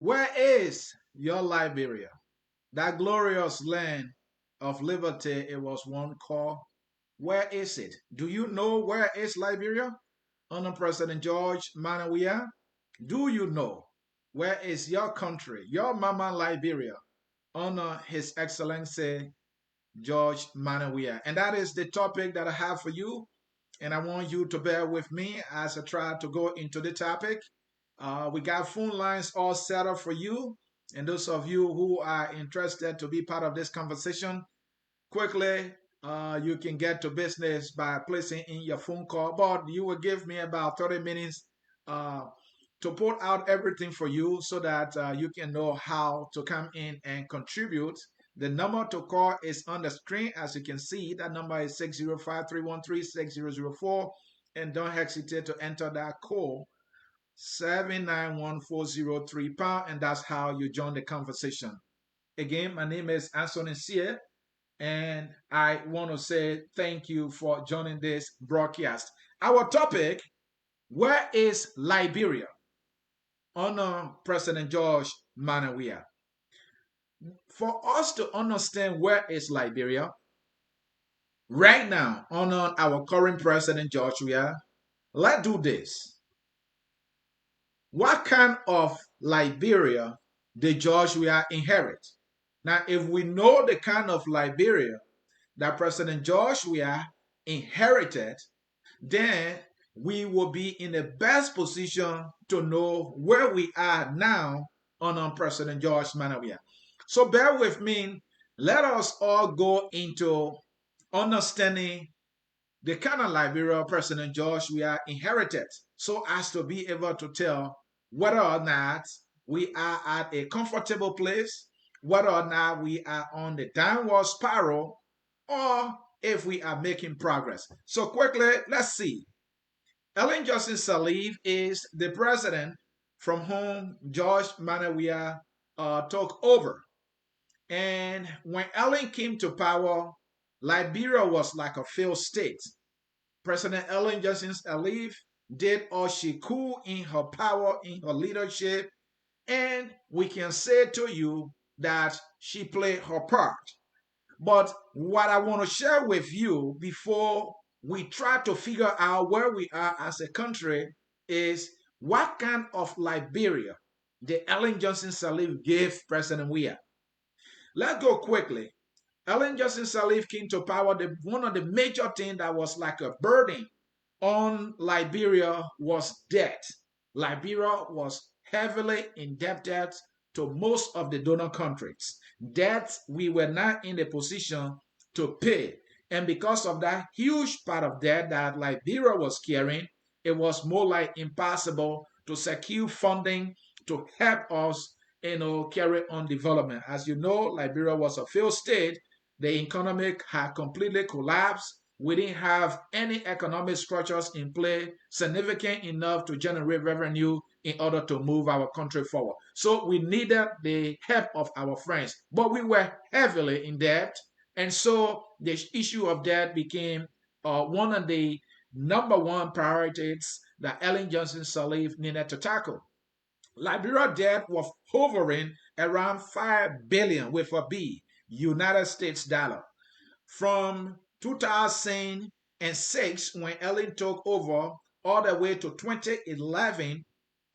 Where is your Liberia? That glorious land of liberty it was one called. Where is it? Do you know where is Liberia? Under President George Weah? Do you know where is your country, your mama Liberia, under His Excellency George Weah? And that is the topic that I have for you. And I want you to bear with me as I try to go into the topic. We got phone lines all set up for you. And those of you who are interested to be part of this conversation, quickly, you can get to business by placing in your phone call. But you will give me about 30 minutes uh, to put out everything for you so that you can know how to come in and contribute. The number to call is on the screen. As you can see, that number is 605-313-6004. And don't hesitate to enter that code 791-403 and that's how you join the conversation. Again, my name is Anthony Sear, and I want to say thank you for joining this broadcast. Our topic: where is Liberia? Honor President George Weah. For us to understand where is Liberia right now, honor our current President George Weah, let's do this. What kind of Liberia did George Weah inherit? Now, if we know the kind of Liberia that President George Weah inherited, then we will be in the best position to know where we are now under President George Weah. So bear with me. Let us all go into understanding the kind of Liberia President George Weah inherited so as to be able to tell whether or not we are at a comfortable place, whether or not we are on the downward spiral, or if we are making progress. So quickly, let's see. Ellen Johnson Sirleaf is the president from whom George Weah took over. And when Ellen came to power, Liberia was like a failed state. President Ellen Johnson Sirleaf did all she could in her power, in her leadership, and we can say to you that she played her part. But what I want to share with you before we try to figure out where we are as a country is what kind of Liberia the Ellen Johnson Sirleaf gave President Weah. Let's go quickly. Ellen Johnson Sirleaf came to power. One of the major things that was like a burden on Liberia was debt. Liberia was heavily indebted to most of the donor countries. Debt we were not in a position to pay. And because of that huge part of debt that Liberia was carrying, it was more like impossible to secure funding to help us carry on development. As you know, Liberia was a failed state. The economy had completely collapsed. We didn't have any economic structures in play significant enough to generate revenue in order to move our country forward. So we needed the help of our friends, but we were heavily in debt. And so the issue of debt became one of the number one priorities that Ellen Johnson Sirleaf needed to tackle. Liberia debt was hovering around 5 billion with a B, United States dollar. From 2006, when Ellen took over, all the way to 2011,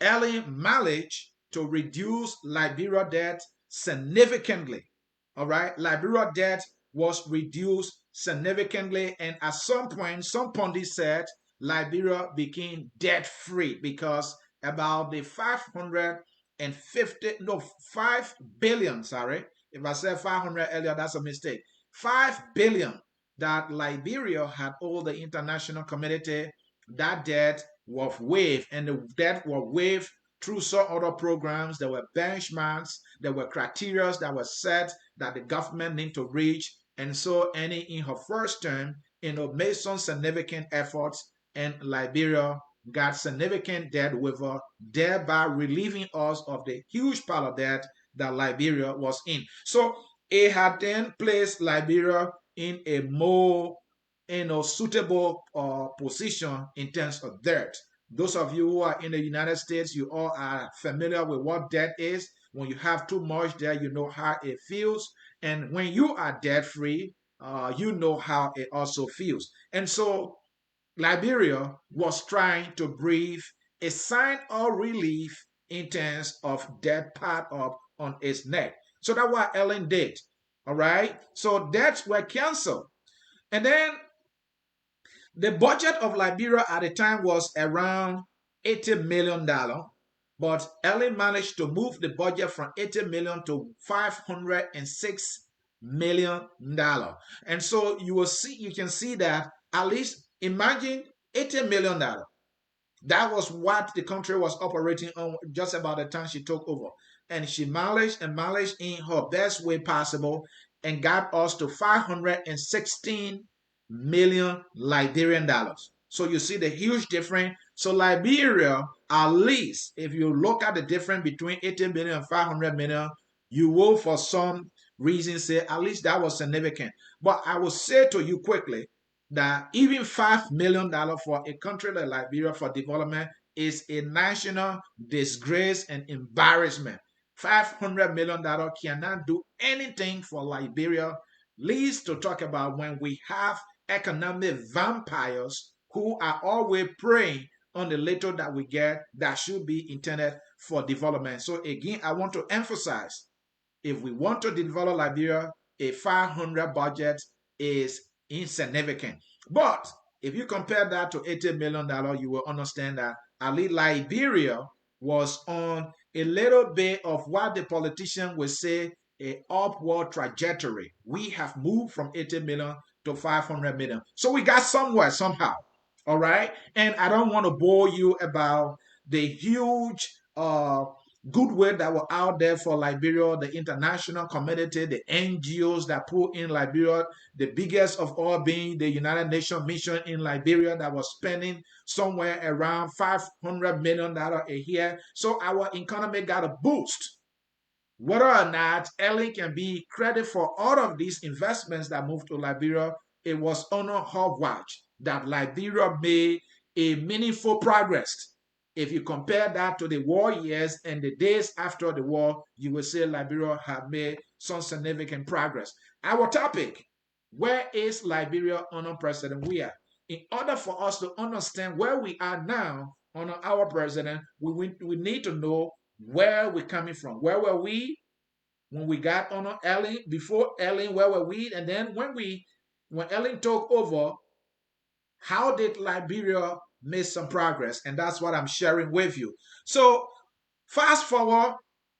Ellen managed to reduce Liberia debt significantly. All right, Liberia debt was reduced significantly, and at some point, some pundits said Liberia became debt free because about the 550, no, 5 billion, sorry. If I said 500 earlier, that's a mistake. 5 billion that Liberia had owed the international community, that debt was waived, and the debt was waived through some other programs. There were benchmarks, there were criteria that were set that the government need to reach. And so Annie, in her first term, made some significant efforts, and Liberia got significant debt waiver, thereby relieving us of the huge pile of debt that Liberia was in. So it had then placed Liberia in a more suitable position in terms of debt. Those of you who are in the United States, you all are familiar with what debt is. When you have too much debt, you know how it feels. And when you are debt free, you know how it also feels. And so Liberia was trying to breathe a sign of relief in terms of debt piled up on its neck. So that's what Ellen did. All right. So debts were canceled. And then the budget of Liberia at the time was around $80 million, but Ellen managed to move the budget from 80 million to $506 million. And so you can see that at least imagine $80 million. That was what the country was operating on just about the time she took over. And she managed and managed in her best way possible and got us to 516 million Liberian dollars. So you see the huge difference. So Liberia, at least if you look at the difference between 80 million and 500 million, you will for some reason say at least that was significant. But I will say to you quickly that even $5 million for a country like Liberia for development is a national disgrace and embarrassment. $500 million cannot do anything for Liberia, least to talk about when we have economic vampires who are always preying on the little that we get that should be intended for development. So again, I want to emphasize, if we want to develop Liberia, a 500 budget is insignificant. But if you compare that to $80 million, you will understand that at least Liberia was on a little bit of what the politician would say a upward trajectory. We have moved from 80 million to 500 million. So we got somewhere somehow. All right. And I don't want to bore you about the huge goodwill that were out there for Liberia, the international community, the NGOs that put in Liberia, the biggest of all being the United Nations mission in Liberia that was spending somewhere around $500 million a year. So our economy got a boost. Whether or not Ellen can be credit for all of these investments that moved to Liberia, it was under her watch that Liberia made a meaningful progress. If you compare that to the war years and the days after the war, you will say Liberia had made some significant progress. Our topic, where is Liberia under President Weah? In order for us to understand where we are now under our president, we need to know where we're coming from. Where were we when we got on Ellen? Before Ellen, where were we? And then when Ellen took over, how did Liberia make some progress? And that's what I'm sharing with you. So fast forward,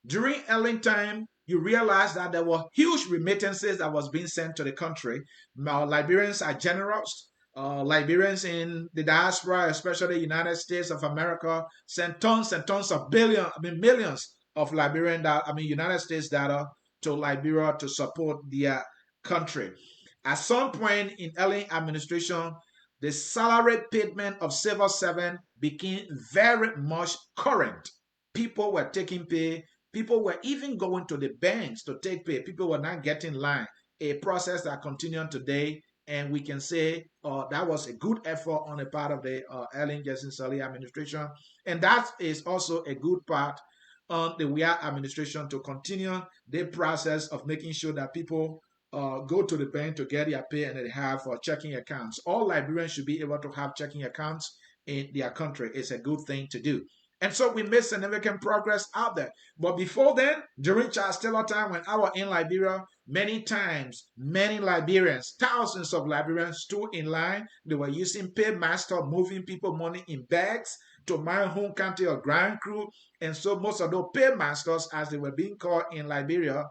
during Ellen time, you realize that there were huge remittances that was being sent to the country. Now, Liberians are generous. Liberians in the diaspora, especially the United States of America, sent tons and tons of millions of United States data to Liberia to support their country. At some point in Ellen administration, the salary payment of civil servants became very much current. People were taking pay. People were even going to the banks to take pay. People were not getting line. A process that continues today, and we can say that was a good effort on the part of the Ellen Johnson Sirleaf administration, and that is also a good part on the Weah administration to continue the process of making sure that people go to the bank to get their pay and they have checking accounts. All Liberians should be able to have checking accounts in their country. It's a good thing to do. And so we made significant progress out there. But before then, during Charles Taylor time, when I was in Liberia, many times, many Liberians, thousands of Liberians stood in line. They were using paymaster, moving people money in bags to my home county or Grand Crew. And so most of those paymasters, as they were being called in Liberia,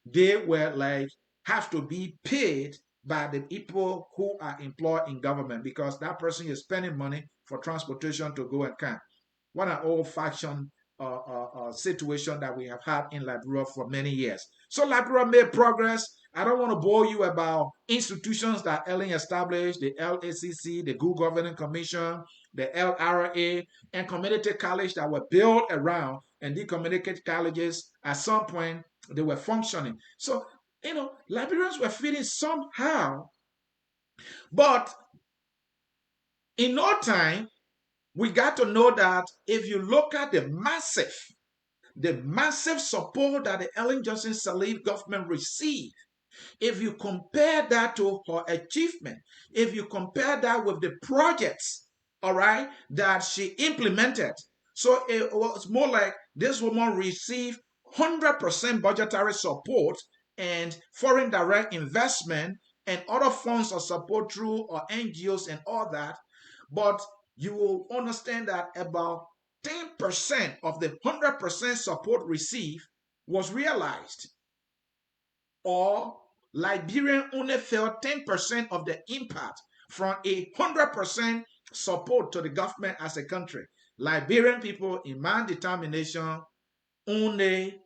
they were like, have to be paid by the people who are employed in government because that person is spending money for transportation to go and come. What an old-fashioned situation that we have had in Liberia for many years. So Liberia made progress. I don't want to bore you about institutions that Ellen established, the LACC, the Good Governance Commission, the LRA, and community college that were built around, and the community colleges, at some point, they were functioning. So, Liberians were feeling somehow, but in no time, we got to know that if you look at the massive support that the Ellen Johnson Sirleaf government received, if you compare that to her achievement, if you compare that with the projects, all right, that she implemented, so it was more like this woman received 100% budgetary support and foreign direct investment and other forms of support through or NGOs and all that. But you will understand that about 10% of the 100% support received was realized, or Liberian only felt 10% of the impact from 100% support to the government as a country. Liberian people, in my determination, only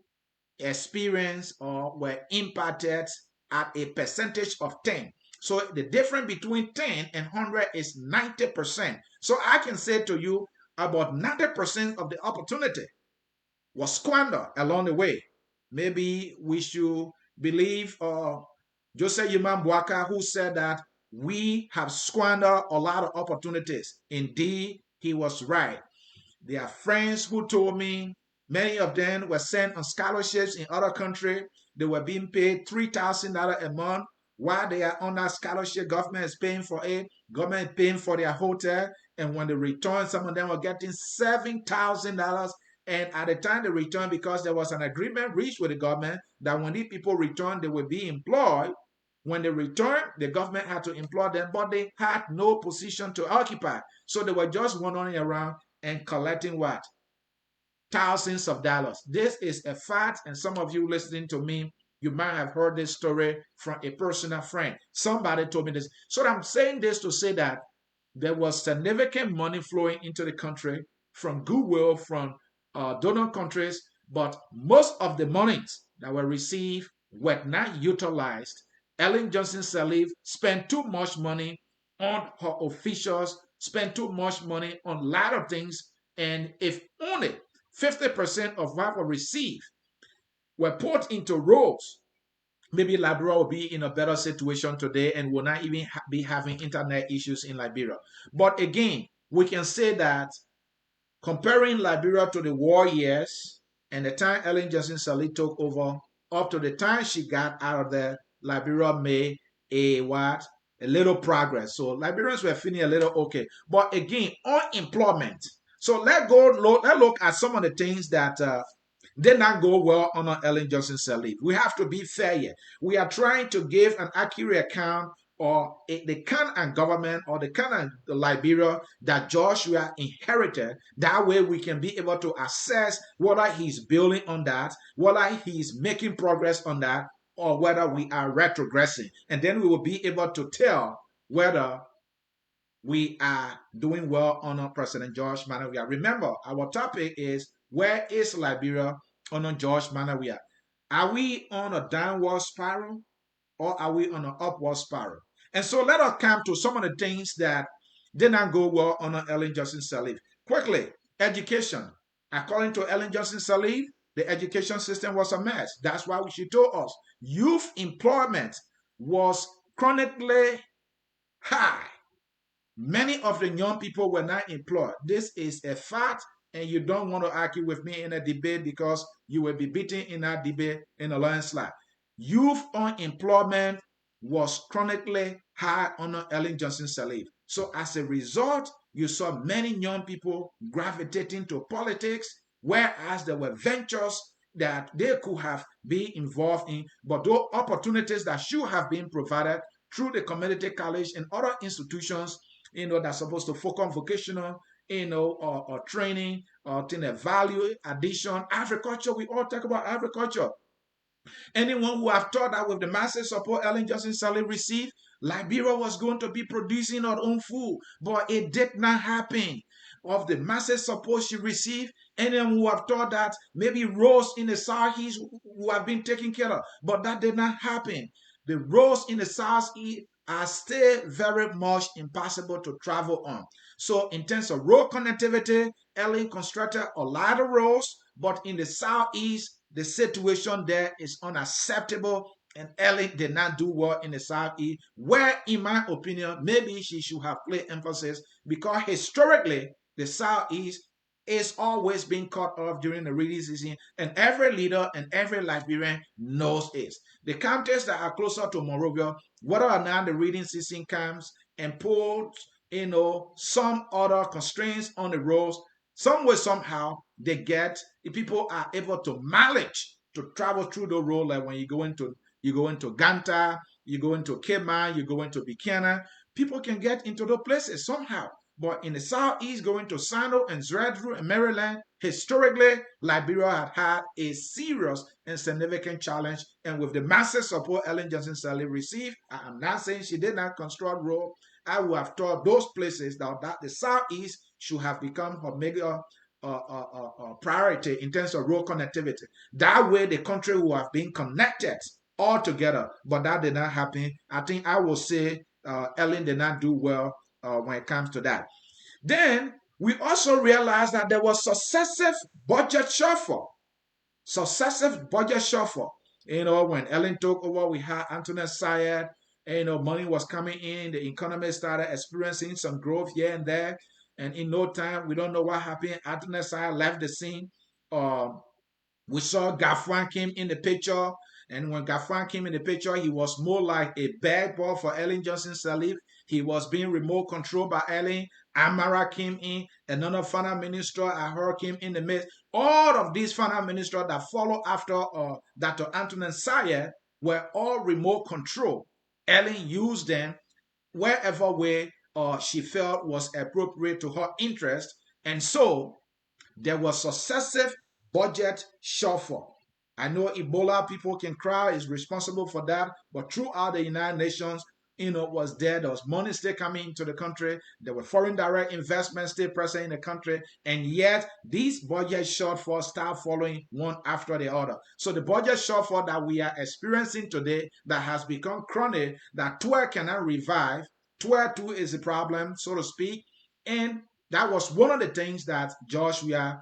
experienced or were impacted at a percentage of 10. So the difference between 10 and 100 is 90%. So I can say to you, about 90% of the opportunity was squandered along the way. Maybe we should believe Joseph Yimam Boaka, who said that we have squandered a lot of opportunities. Indeed, he was right. There are friends who told me many of them were sent on scholarships in other countries. They were being paid $3,000 a month. While they are on that scholarship, government is paying for it. Government is paying for their hotel. And when they return, some of them were getting $7,000. And at the time they returned, because there was an agreement reached with the government that when these people returned, they would be employed. When they returned, the government had to employ them, but they had no position to occupy. So they were just wandering around and collecting what? Thousands of dollars. This is a fact, and some of you listening to me, you might have heard this story from a personal friend. Somebody told me this. So I'm saying this to say that there was significant money flowing into the country from goodwill from donor countries, but most of the monies that were received were not utilized. Ellen Johnson Sirleaf spent too much money on her officials, spent too much money on a lot of things, and if only 50% of what were received were put into roads, maybe Liberia will be in a better situation today and will not even be having internet issues in Liberia. But again, we can say that comparing Liberia to the war years and the time Ellen Johnson Sirleaf took over, up to the time she got out of there, Liberia made a what? A little progress. So Liberians were feeling a little okay. But again, unemployment. So let's look at some of the things that did not go well under Ellen Johnson Sirleaf. We have to be fair here. We are trying to give an accurate account or the kind of government or the kind of Liberia that Joshua inherited. That way we can be able to assess whether he's building on that, whether he's making progress on that, or whether we are retrogressing. And then we will be able to tell whether we are doing well under President George Manneh Weah. Remember, our topic is, where is Liberia under George Manneh Weah? Are we on a downward spiral or are we on an upward spiral? And so let us come to some of the things that did not go well under Ellen Johnson Sirleaf. Quickly, education. According to Ellen Johnson Sirleaf, the education system was a mess. That's why she told us youth employment was chronically high. Many of the young people were not employed. This is a fact, and you don't want to argue with me in a debate because you will be beaten in that debate in a landslide. Youth unemployment was chronically high under Ellen Johnson Sirleaf. So as a result, you saw many young people gravitating to politics, whereas there were ventures that they could have been involved in, but those opportunities that should have been provided through the community college and other institutions, that's supposed to focus on vocational, or training, or value addition, agriculture. We all talk about agriculture. Anyone who have thought that with the massive support Ellen Johnson Sirleaf received, Liberia was going to be producing our own food, but it did not happen. Of the massive support she received, anyone who have thought that maybe roads in the southeast who have been taken care of, but that did not happen. The roads in the southeast are still very much impossible to travel on. So in terms of road connectivity, Ellen constructed a lot of roads, but in the southeast, the situation there is unacceptable, and Ellen did not do well in the southeast, where, in my opinion, maybe she should have placed emphasis, because historically, the Southeast is always being cut off during the reading season, and every leader and every Liberian knows it. The counties that are closer to Monrovia, whether or not the reading season comes and pulls, some other constraints on the roads, some way, somehow, people are able to manage to travel through the road. Like when you go into Ganta, you go into Kema, you go into Buchanan, people can get into those places somehow. But in the Southeast, going to Sano and Zredru and Maryland, historically, Liberia had a serious and significant challenge. And with the massive support Ellen Johnson Sirleaf received, I'm not saying she did not construct road. I would have thought those places that the Southeast should have become her major priority in terms of road connectivity. That way, the country will have been connected all together. But that did not happen. I think I will say Ellen did not do well when it comes to that. Then we also realized that there was successive budget shuffle. Successive budget shuffle. When Ellen took over, we had Antoinette Sayed. And, money was coming in. The economy started experiencing some growth here and there. And in no time, we don't know what happened. Antoinette Sayed left the scene. We saw Gafwan came in the picture. And when Gafwan came in the picture, he was more like a bad ball for Ellen Johnson Sirleaf. He was being remote controlled by Ellen. Amara came in. Another finance minister, I heard, came in the midst. All of these finance ministers that followed after Dr. Antonin Sayed were all remote control. Ellen used them wherever way she felt was appropriate to her interest. And so there was successive budget shuffle. I know Ebola people can cry is responsible for that, but throughout the United Nations, was there. There was money still coming into the country. There were foreign direct investments still present in the country, and yet these budget shortfalls start following one after the other. So the budget shortfall that we are experiencing today, that has become chronic, that TWER cannot revive. TWER 2 is the problem, so to speak, and that was one of the things that George Weah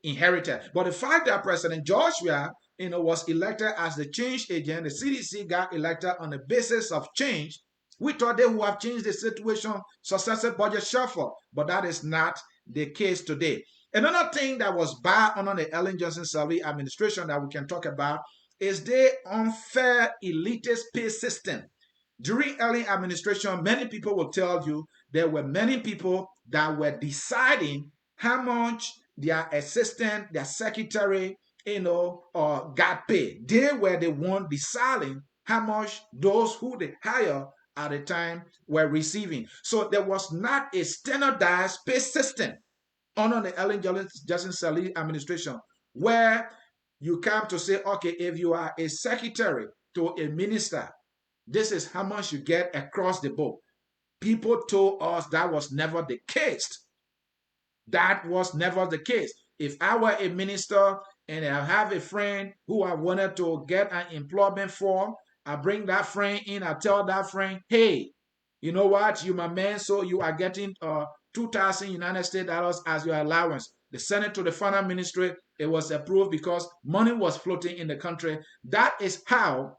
inherited. But the fact that President George Weah, was elected as the change agent, the CDC got elected on the basis of change. We thought they would have changed the situation, successive budget shuffle, but that is not the case today. Another thing that was bad under the Ellen Johnson Sirleaf administration that we can talk about is the unfair elitist pay system. During Ellen administration, many people will tell you there were many people that were deciding how much their assistant, their secretary, got paid. They were the one deciding how much those who they hire at the time were receiving. So there was not a standardized pay system under the Ellen Johnson Sirleaf administration where you come to say, okay, if you are a secretary to a minister, this is how much you get across the board. People told us that was never the case. That was never the case. If I were a minister and I have a friend who I wanted to get an employment for, I bring that friend in, I tell that friend, hey, you know what, you my man, so you are getting 2,000 United States dollars as your allowance. They sent it to the finance ministry. It was approved because money was floating in the country. That is how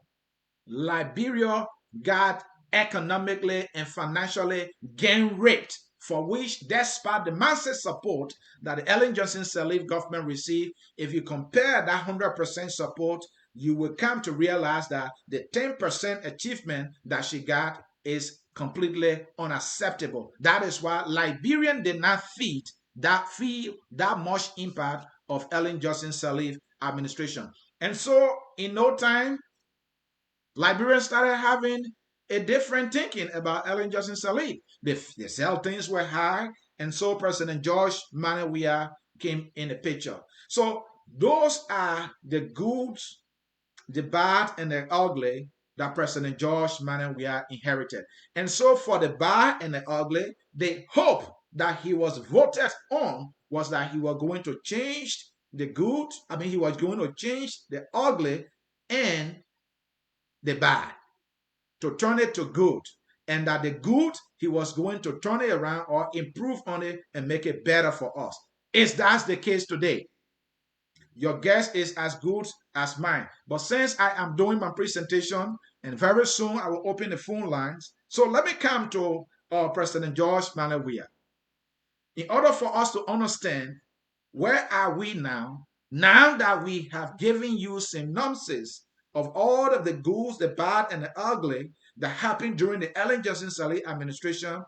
Liberia got economically and financially gang raped, for which, despite the massive support that the Ellen Johnson Sirleaf government received, if you compare that 100% support, you will come to realize that the 10% achievement that she got is completely unacceptable. That is why Liberian did not feel that much impact of Ellen Johnson Sirleaf administration. And so, in no time, Liberians started having a different thinking about Ellen Johnson Sirleaf. The sell things were high, and so President George Manuel Weah came in the picture. So those are the goods, the bad, and the ugly that President George Manuel Weah inherited. And so for the bad and the ugly, the hope that he was voted on was that he was going to change the good. He was going to change the ugly and the bad, to turn it to good, and that the good he was going to turn it around or improve on it and make it better for us. Is that the case today? Your guess is as good as mine. But since I am doing my presentation and very soon I will open the phone lines, so let me come to President George Manuel Weah. in order for us to understand where are we now that we have given you synopsis of all of the goods, the bad, and the ugly that happened during the Ellen Johnson Sirleaf administration,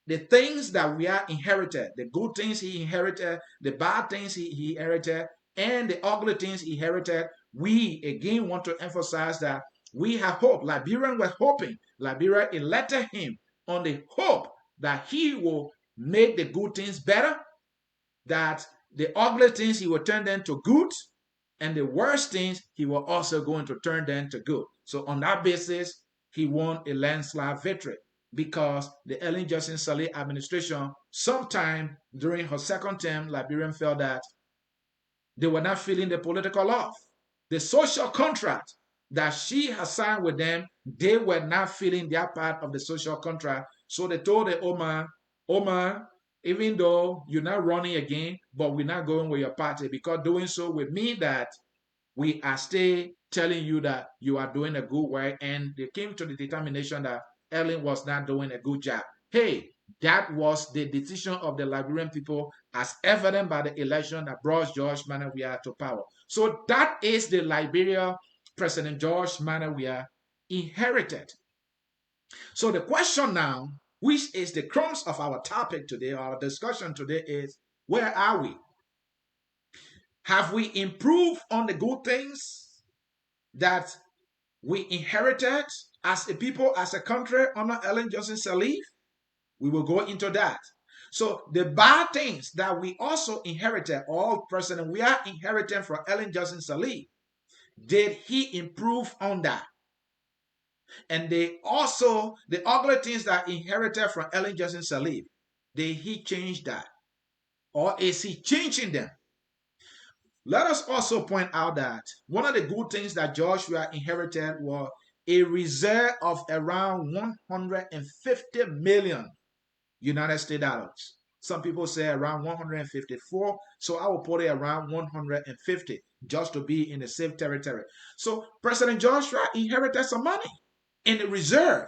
the things that we are inherited, the good things he inherited, the bad things he inherited, and the ugly things he inherited, we again want to emphasize that we have hope. Liberians were hoping. Liberia elected him on the hope that he will make the good things better, that the ugly things he will turn them to good, and the worst things he will also going to turn them to good. So on that basis, he won a landslide victory because the Ellen Johnson Sirleaf administration, sometime during her second term, Liberian felt that they were not feeling the political love. The social contract that she has signed with them, they were not feeling their part of the social contract. So they told the Omar, even though you're not running again, but we're not going with your party, because doing so would mean that we are still telling you that you are doing a good work. And they came to the determination that Ellen was not doing a good job. Hey, that was the decision of the Liberian people as evident by the election that brought George Manneh Weah to power. So that is the Liberia President George Manneh Weah inherited. So the question now, which is the crumbs of our topic today, our discussion today, is where are we? Have we improved on the good things that we inherited as a people, as a country under Ellen Johnson Sirleaf? We will go into that. So the bad things that we also inherited, or President we are inheriting from Ellen Johnson Sirleaf, did he improve on that? And they also, the ugly things that inherited from Ellen Johnson Sirleaf, did he change that? Or is he changing them? Let us also point out that one of the good things that Joshua inherited was a reserve of around 150 million United States dollars. Some people say around 154, so I will put it around 150 just to be in the safe territory. So President Joshua inherited some money in the reserve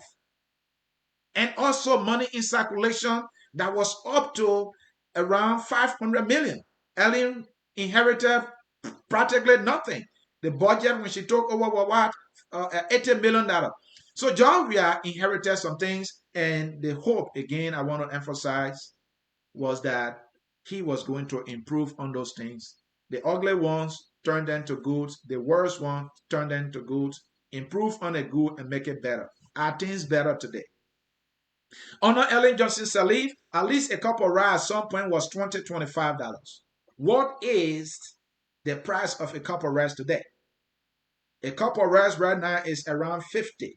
and also money in circulation that was up to around 500 million. Ellen inherited practically nothing. The budget when she took over was what? $80 million. So John Weah inherited some things, and the hope, again, I want to emphasize, was that he was going to improve on those things. The ugly ones turned into good. The worst ones turned into good. Improve on the good and make it better. Are things better today? Under Ellen Johnson Sirleaf, at least a cup of rice at some point was $20, $25. What is the price of a cup of rice today? A cup of rice right now is around 50,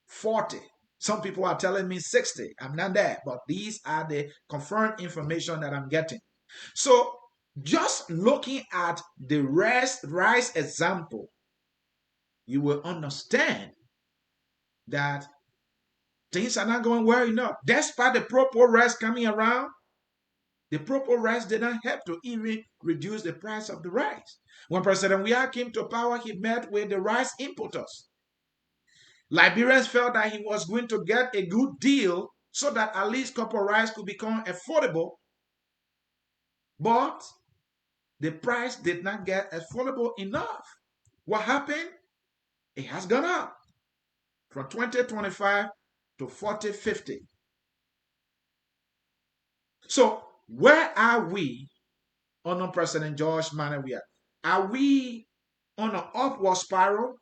40. Some people are telling me 60. I'm not there, but these are the confirmed information that I'm getting. So just looking at the rice example, you will understand that things are not going well enough. Despite the proper rice coming around, the proper rice did not help to even reduce the price of the rice. When President Weah came to power, he met with the rice importers. Liberians felt that he was going to get a good deal so that at least copper rice could become affordable. But the price did not get affordable enough. What happened? It has gone up from 2025 to 40.50. So where are we under President George Manneh Weah? Are we on an upward spiral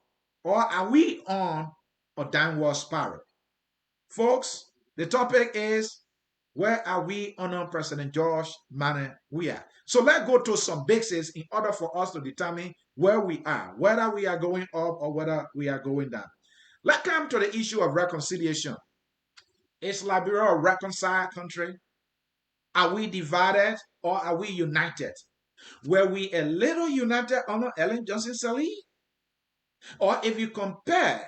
or are we on a downward spiral? Folks, the topic is where are we under President George Manneh Weah? So let's go to some basics in order for us to determine where we are, whether we are going up or whether we are going down. Let's come to the issue of reconciliation. Is Liberia a reconciled country? Are we divided or are we united? Were we a little united under Ellen Johnson Sirleaf? Or if you compare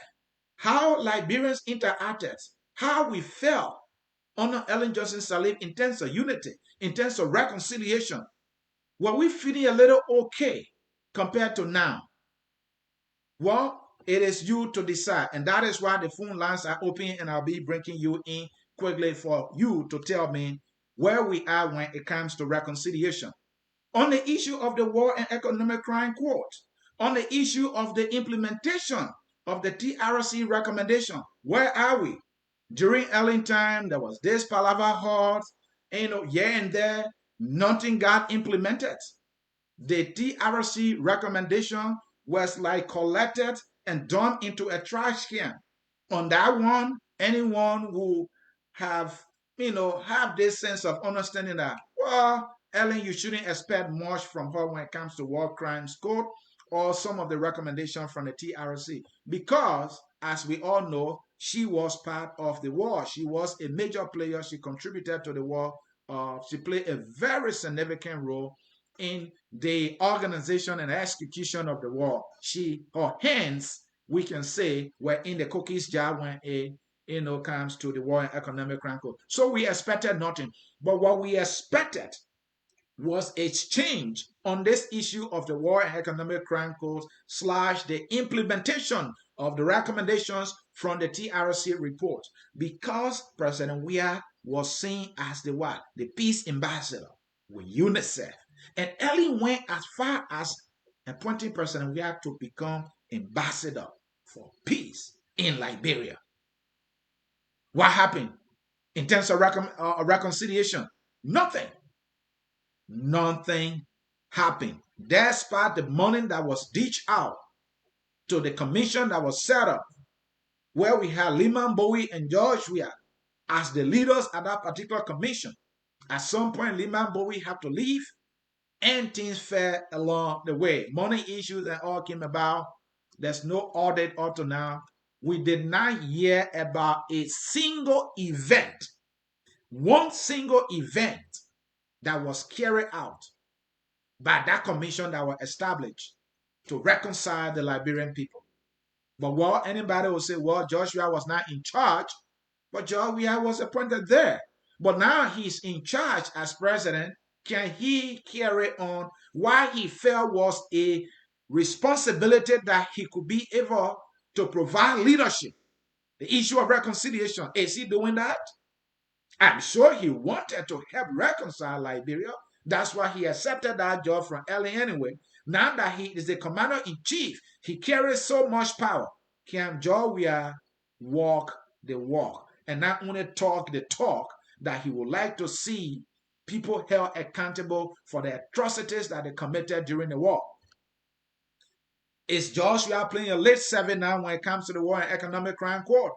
how Liberians interacted, how we felt under Ellen Johnson Sirleaf in terms of unity, in terms of reconciliation, were we feeling a little okay compared to now? Well, it is you to decide, and that is why the phone lines are open, and I'll be bringing you in quickly for you to tell me where we are when it comes to reconciliation. On the issue of the War and Economic Crime Court, on the issue of the implementation of the TRC recommendation, where are we? During Ellen time, there was this palaver hard, here and there, nothing got implemented. The TRC recommendation was like collected and dumped into a trash can. On that one, anyone who have have this sense of understanding that, well, Ellen, you shouldn't expect much from her when it comes to war crimes code or some of the recommendations from the TRC, because as we all know, she was part of the war. She was a major player. She contributed to the war. She played a very significant role in the organization and execution of the war. Her hands, we can say, were in the cookies jar when it comes to the war and economic crime code. So we expected nothing. But what we expected was a change on this issue of the war and economic crime code / the implementation of the recommendations from the TRC report, because President Weah was seen as the what? The peace ambassador with UNICEF. And Ellen went as far as appointing President Weah to become ambassador for peace in Liberia. What happened in terms of reconciliation? Nothing. Nothing happened. Despite the money that was dished out to the commission that was set up, where we had Lyman Bowie and George Weah as the leaders at that particular commission. At some point, Lyman Bowie had to leave, and things fell along the way. Money issues and all came about. There's no audit up to now. We did not hear about a single event, one single event that was carried out by that commission that was established to reconcile the Liberian people. But what anybody will say, well, Joshua was not in charge, but Joshua was appointed there. But now he's in charge as president. Can he carry on what he felt was a responsibility that he could be able to provide leadership? The issue of reconciliation, is he doing that? I'm sure he wanted to help reconcile Liberia. That's why he accepted that job from Ellen anyway. Now that he is the commander-in-chief, he carries so much power. Can Weah walk the walk and not only talk the talk that he would like to see people held accountable for the atrocities that they committed during the war? Is Joshua playing a late seven now when it comes to the war and economic crime court?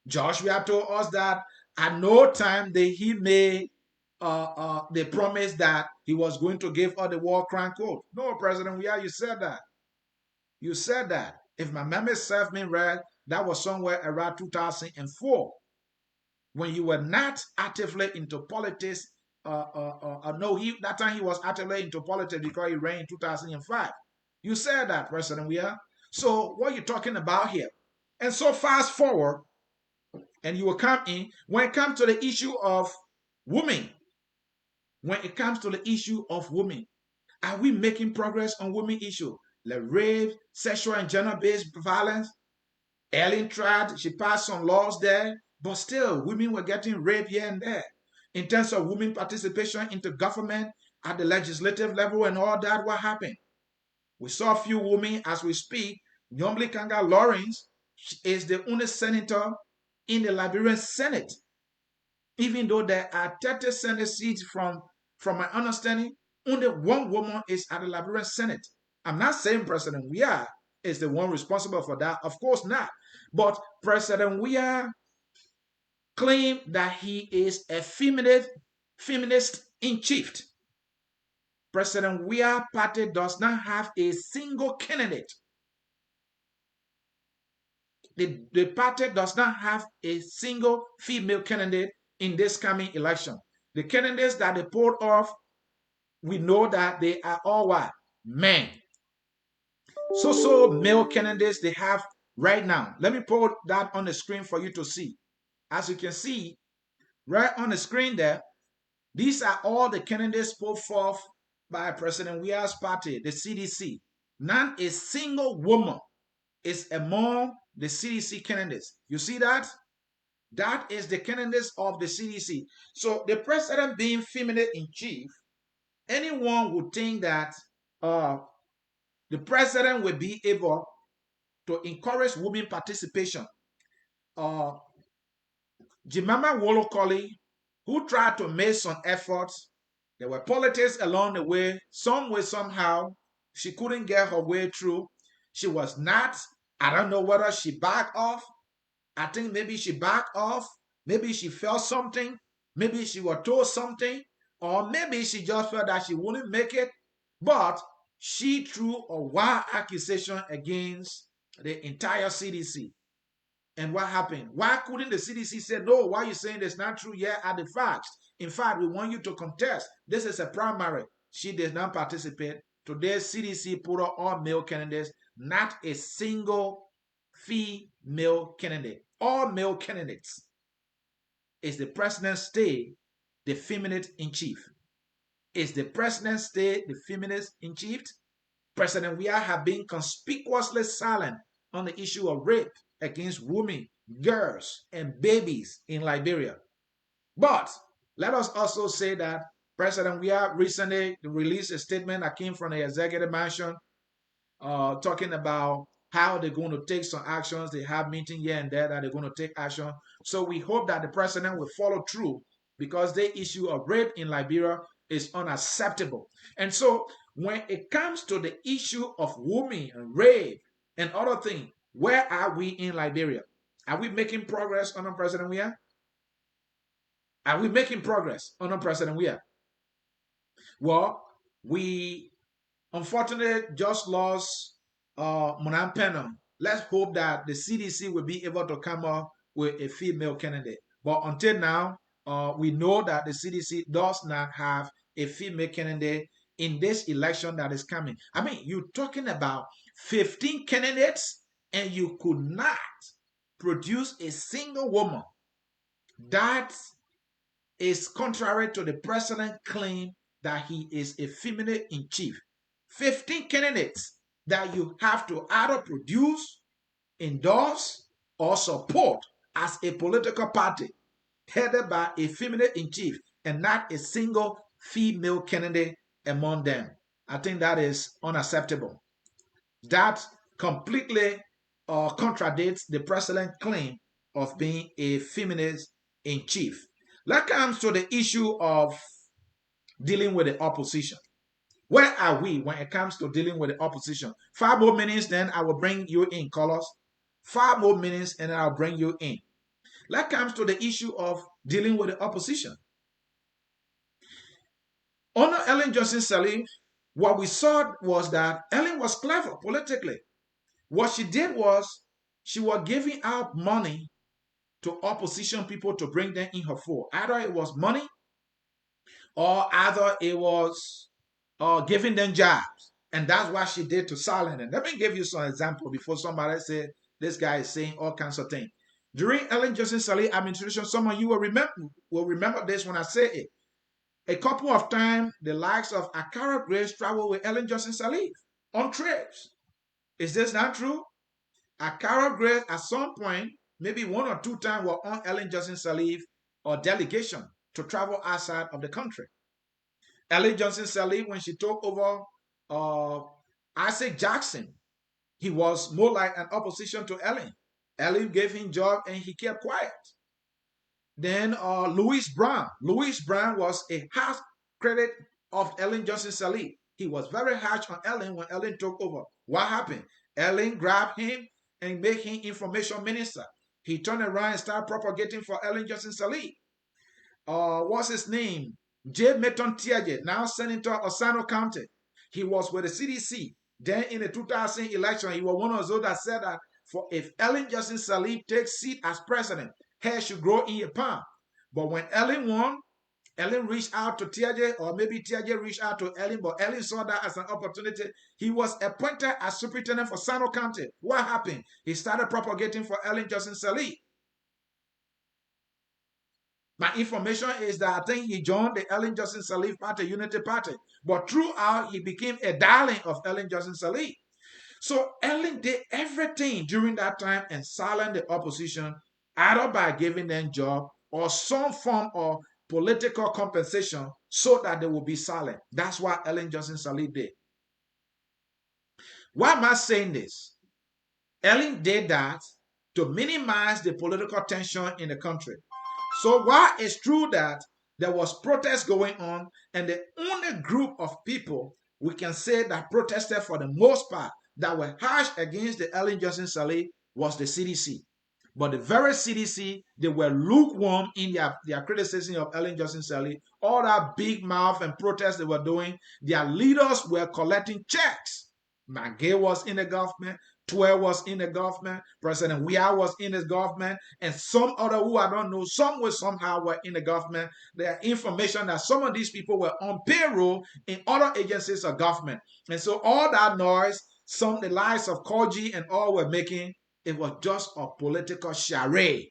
Joshua told us that at no time did he make the promise that he was going to give us the war crime code. No, President Weah, you said that. You said that. If my memory serves me right, that was somewhere around 2004, when you were not actively into politics. That time he was actively into politics because he ran in 2005. You said that, President Weah. So what are you talking about here? And so fast forward, and you will come in, when it comes to the issue of women, are we making progress on women issue? Like rape, sexual and gender-based violence. Ellen tried, she passed some laws there, but still women were getting raped here and there. In terms of women participation into government at the legislative level and all that, what happened? We saw a few women as we speak. Nyomli Kanga Lawrence is the only senator in the Liberian Senate. Even though there are 30 Senate seats from my understanding, only one woman is at the Liberian Senate. I'm not saying President Weah is the one responsible for that. Of course not. But President Weah claimed that he is a feminist in chief. President Weah party does not have a single candidate. The party does not have a single female candidate in this coming election. The candidates that they pulled off, we know that they are all what? Men. So male candidates they have right now. Let me put that on the screen for you to see. As you can see, right on the screen there, these are all the candidates put forth by President Weah's party, the CDC. Not a single woman is among the CDC candidates. You see that? That is the candidates of the CDC. So the president being female in chief, anyone would think that uh, the president will be able to encourage women participation. Uh, Jemima Wolokoli, who tried to make some efforts, there were politics along the way. Some way, somehow, she couldn't get her way through. She was not, I don't know whether she backed off. I think maybe she backed off. Maybe she felt something. Maybe she was told something. Or maybe she just felt that she wouldn't make it. But she threw a wild accusation against the entire CDC. And what happened? Why couldn't the CDC say, no, why are you saying that's not true? Yeah, are the facts. In fact, we want you to contest. This is a primary. She did not participate. Today, CDC put up all male candidates, not a single female candidate. All male candidates. Is the president stay the feminist in chief? Is the president stay the feminist in chief? President Weah have been conspicuously silent on the issue of rape against women, girls, and babies in Liberia. But let us also say that President Weah recently released a statement that came from the executive mansion talking about how they're going to take some actions. They have meeting here and there that they're going to take action. So we hope that the president will follow through because the issue of rape in Liberia is unacceptable. And so when it comes to the issue of women and rape and other things, where are we in Liberia? Are we making progress under President Weah? Are we making progress under President Weah? Well, we unfortunately just lost Monan Penham. Let's hope that the CDC will be able to come up with a female candidate. But until now, we know that the CDC does not have a female candidate in this election that is coming. I mean, you're talking about 15 candidates and you could not produce a single woman. That is contrary to the president's claim that he is a female in chief. 15 candidates that you have to either produce, endorse, or support as a political party headed by a female in chief and not a single female candidate among them. I think that is unacceptable. That completely contradicts the president's claim of being a feminist in chief. That comes to the issue of dealing with the opposition. Where are we when it comes to dealing with the opposition? 5 more minutes, then I will bring you in, colors. 5 more minutes, and I'll bring you in. That comes to the issue of dealing with the opposition. Under Ellen Johnson Sirleaf, what we saw was that Ellen was clever politically. What she did was she was giving out money to opposition people to bring them in her fold. Either it was money or either it was giving them jobs. And that's what she did to silence them. Let me give you some example before somebody said this guy is saying all kinds of things. During Ellen Johnson Sirleaf administration, some of you will remember this when I say it. A couple of times, the likes of Akara Grace traveled with Ellen Johnson Sirleaf on trips. Is this not true? Akara Grace, at some point, maybe 1 or 2 times, were on Ellen Johnson Sirleaf or delegation to travel outside of the country. Ellen Johnson Sirleaf, when she took over Isaac Jackson, he was more like an opposition to Ellen. Ellen gave him job and he kept quiet. Then Louis Brown. Louis Brown was a harsh critic of Ellen Johnson Sirleaf. He was very harsh on Ellen when Ellen took over. What happened? Ellen grabbed him and made him information minister. He turned around and started propagating for Ellen Johnson Sirleaf. What's his name? J. Merton Tiaje, now Senator of Sano County. He was with the CDC. Then in the 2000 election, he was one of those that said that for if Ellen Johnson Sirleaf takes seat as president, hair should grow in your palm. But when Ellen won, Ellen reached out to Tiaje, or maybe Tiaje reached out to Ellen, but Ellen saw that as an opportunity. He was appointed as superintendent for Sano County. What happened? He started propagating for Ellen Johnson Sirleaf. My information is that I think he joined the Ellen Johnson Sirleaf Party, Unity Party. But throughout, he became a darling of Ellen Johnson Sirleaf. So Ellen did everything during that time and silenced the opposition. either by giving them job or some form of political compensation so that they will be silent. That's what Ellen Johnson Sirleaf did. Why am I saying this? Ellen did that to minimize the political tension in the country. So while it's true that there was protest going on, and the only group of people we can say that protested for the most part that were harsh against the Ellen Johnson Sirleaf was the CDC. But the very CDC, they were lukewarm in their criticism of Ellen Johnson Sirleaf. All that big mouth and protest they were doing, their leaders were collecting checks. McGay was in the government, Weah was in the government, President Weah was in his government, and some other who I don't know, some way somehow were in the government. There are information that some of these people were on payroll in other agencies of government. And so all that noise, the likes of Koji and all were making, it was just a political charade.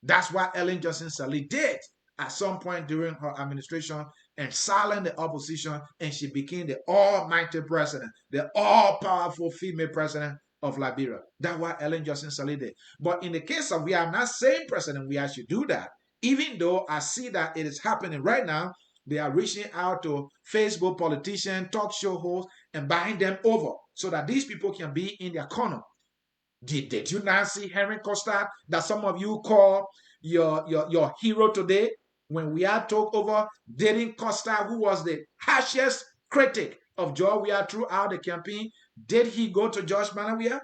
That's what Ellen Johnson Sirleaf did at some point during her administration and silence the opposition, and she became the almighty president, the all-powerful female president of Liberia. That's what Ellen Johnson Sirleaf did. But in the case of Weah, I'm not saying President Weah should do that, even though I see that it is happening right now. They are reaching out to Facebook politicians, talk show hosts, and buying them over so that these people can be in their corner. Did you not see Henry Costa that some of you call your hero today? When Weah took over, didn't Costa, who was the harshest critic of George Weah throughout the campaign, did he go to George Weah?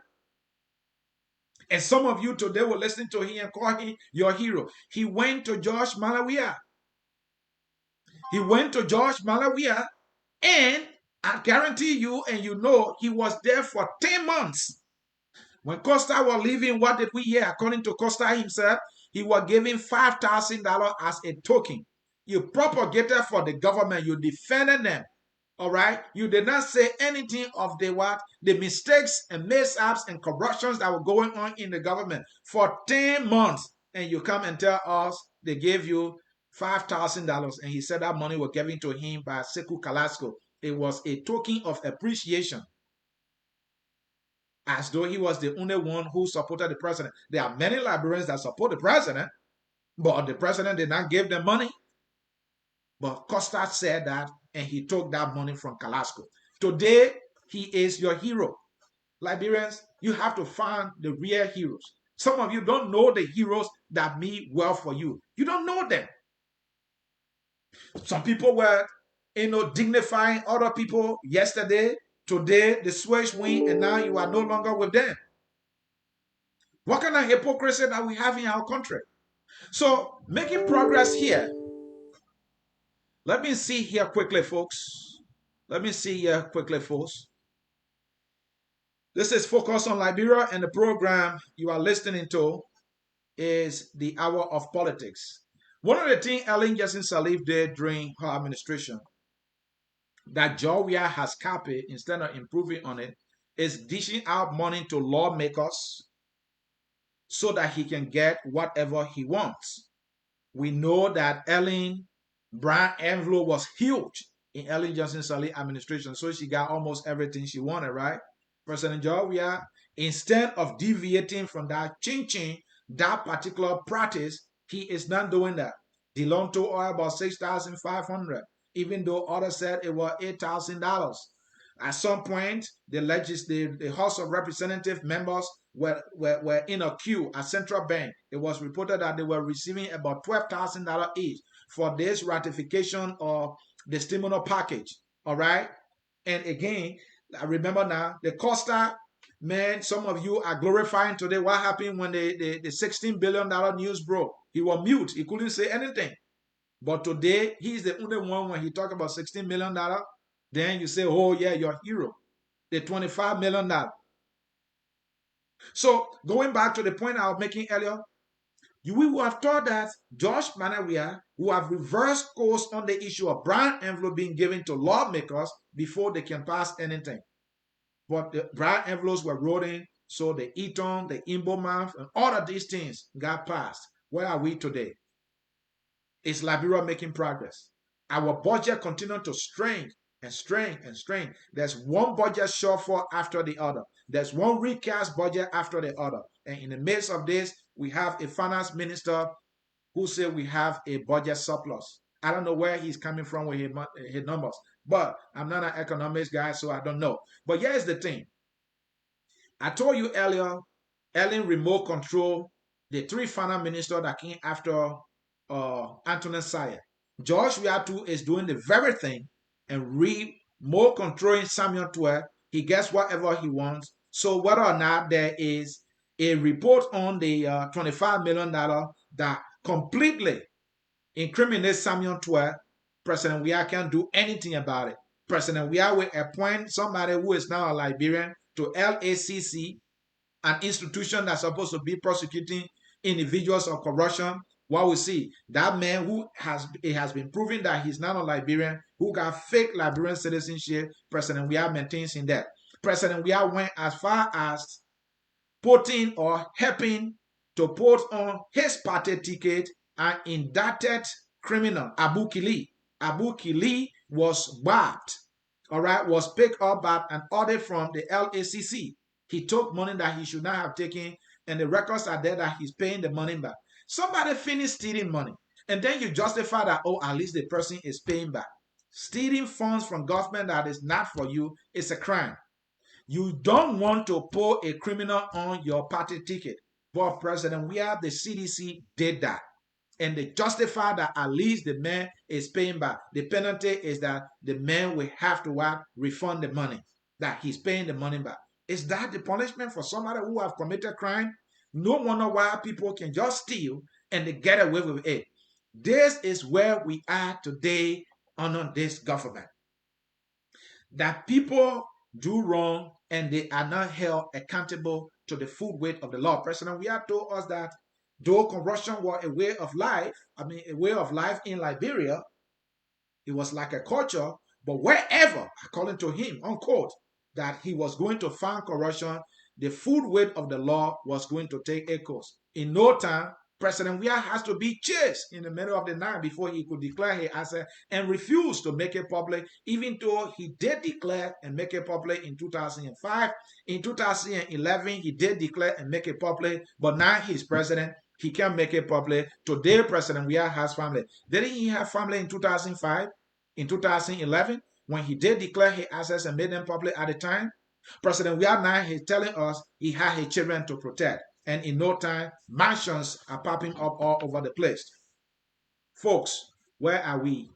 And some of you today will listen to him and call him your hero. He went to George Weah. He went to George Weah, and I guarantee you, and you know, he was there for 10 months. When Costa was leaving, what did we hear? According to Costa himself, he was giving $5,000 as a token. You propagated for the government. You defended them. All right? You did not say anything of the mistakes and mishaps and corruptions that were going on in the government for 10 months. And you come and tell us they gave you $5,000. And he said that money was given to him by Sekou Kalasko. It was a token of appreciation, as though he was the only one who supported the president. There are many Liberians that support the president, but the president did not give them money. But Costa said that, and he took that money from Kalasko. Today, he is your hero. Liberians, you have to find the real heroes. Some of you don't know the heroes that mean well for you. You don't know them. Some people were, dignifying other people yesterday. Today, the switch win, and now you are no longer with them. What kind of hypocrisy that we have in our country? So, making progress here. Let me see here quickly, folks. Let me see here quickly, folks. This is Focus on Liberia, and the program you are listening to is the Hour of Politics. One of the things Ellen Johnson Sirleaf did during her administration that George Weah has copied instead of improving on it is dishing out money to lawmakers so that he can get whatever he wants. We know that Ellen Brown envelope was huge in Ellen Johnson Sirleaf administration, so she got almost everything she wanted, right? President George Weah, instead of deviating from that that particular practice, he is not doing that. DeLong told oil about $6,500, even though others said it was $8,000. At some point, the House of Representative members were in a queue at Central Bank. It was reported that they were receiving about $12,000 each for this ratification of the stimulus package. All right? And again, I remember now, the Costa, man, some of you are glorifying today what happened when the $16 billion news broke. He was mute. He couldn't say anything. But today, he's the only one when he talked about $16 million. Then you say, oh, yeah, your hero. The $25 million. So, going back to the point I was making earlier, we would have thought that George Weah would have reversed course on the issue of brown envelope being given to lawmakers before they can pass anything. But the brown envelopes were rolling, so the Eton, the Imboman, and all of these things got passed. Where are we today? Is Liberia making progress? Our budget continues to strain and strain and strain. There's one budget shortfall after the other. There's one recast budget after the other. And in the midst of this, we have a finance minister who said we have a budget surplus. I don't know where he's coming from with his numbers, but I'm not an economics guy, so I don't know. But here's the thing. I told you earlier, Ellen remote control the three finance ministers that came after Antonin Sayer. George Weah too is doing the very thing and remote controlling Samuel 12. He gets whatever he wants. So whether or not there is a report on the $25 million that completely incriminates Samuel 12, President Weah can't do anything about it. President Weah will appoint somebody who is now a Liberian to LACC, an institution that's supposed to be prosecuting individuals of corruption. What we see, that man who it has been proven that he's not a Liberian, who got fake Liberian citizenship, President Weah maintains in that. President Weah went as far as putting or helping to put on his party ticket an indicted criminal, Abu Kili. Abu Kili was backed, all right, was picked up by an audit from the LACC. He took money that he should not have taken, and the records are there that he's paying the money back. Somebody finished stealing money, and then you justify that, oh, at least the person is paying back. Stealing funds from government that is not for you is a crime. You don't want to put a criminal on your party ticket. But President Weah, the CDC, did that. And they justify that at least the man is paying back. The penalty is that the man will have to refund the money, that he's paying the money back. Is that the punishment for somebody who have committed crime? No wonder why people can just steal and they get away with it. This is where we are today under this government. That people do wrong and they are not held accountable to the full weight of the law. President Weah told us that though corruption was a way of life, a way of life in Liberia, it was like a culture, but wherever, according to him, unquote, that he was going to find corruption, the full weight of the law was going to take a course. In no time, President Weah has to be chased in the middle of the night before he could declare his asset and refuse to make it public, even though he did declare and make it public in 2005. In 2011, he did declare and make it public, but now he's president. He can't make it public. Today, President Weah has family. Didn't he have family in 2005? In 2011, when he did declare his assets and made them public at the time? President Weah now is telling us he had his children to protect. And in no time, mansions are popping up all over the place. Folks, where are we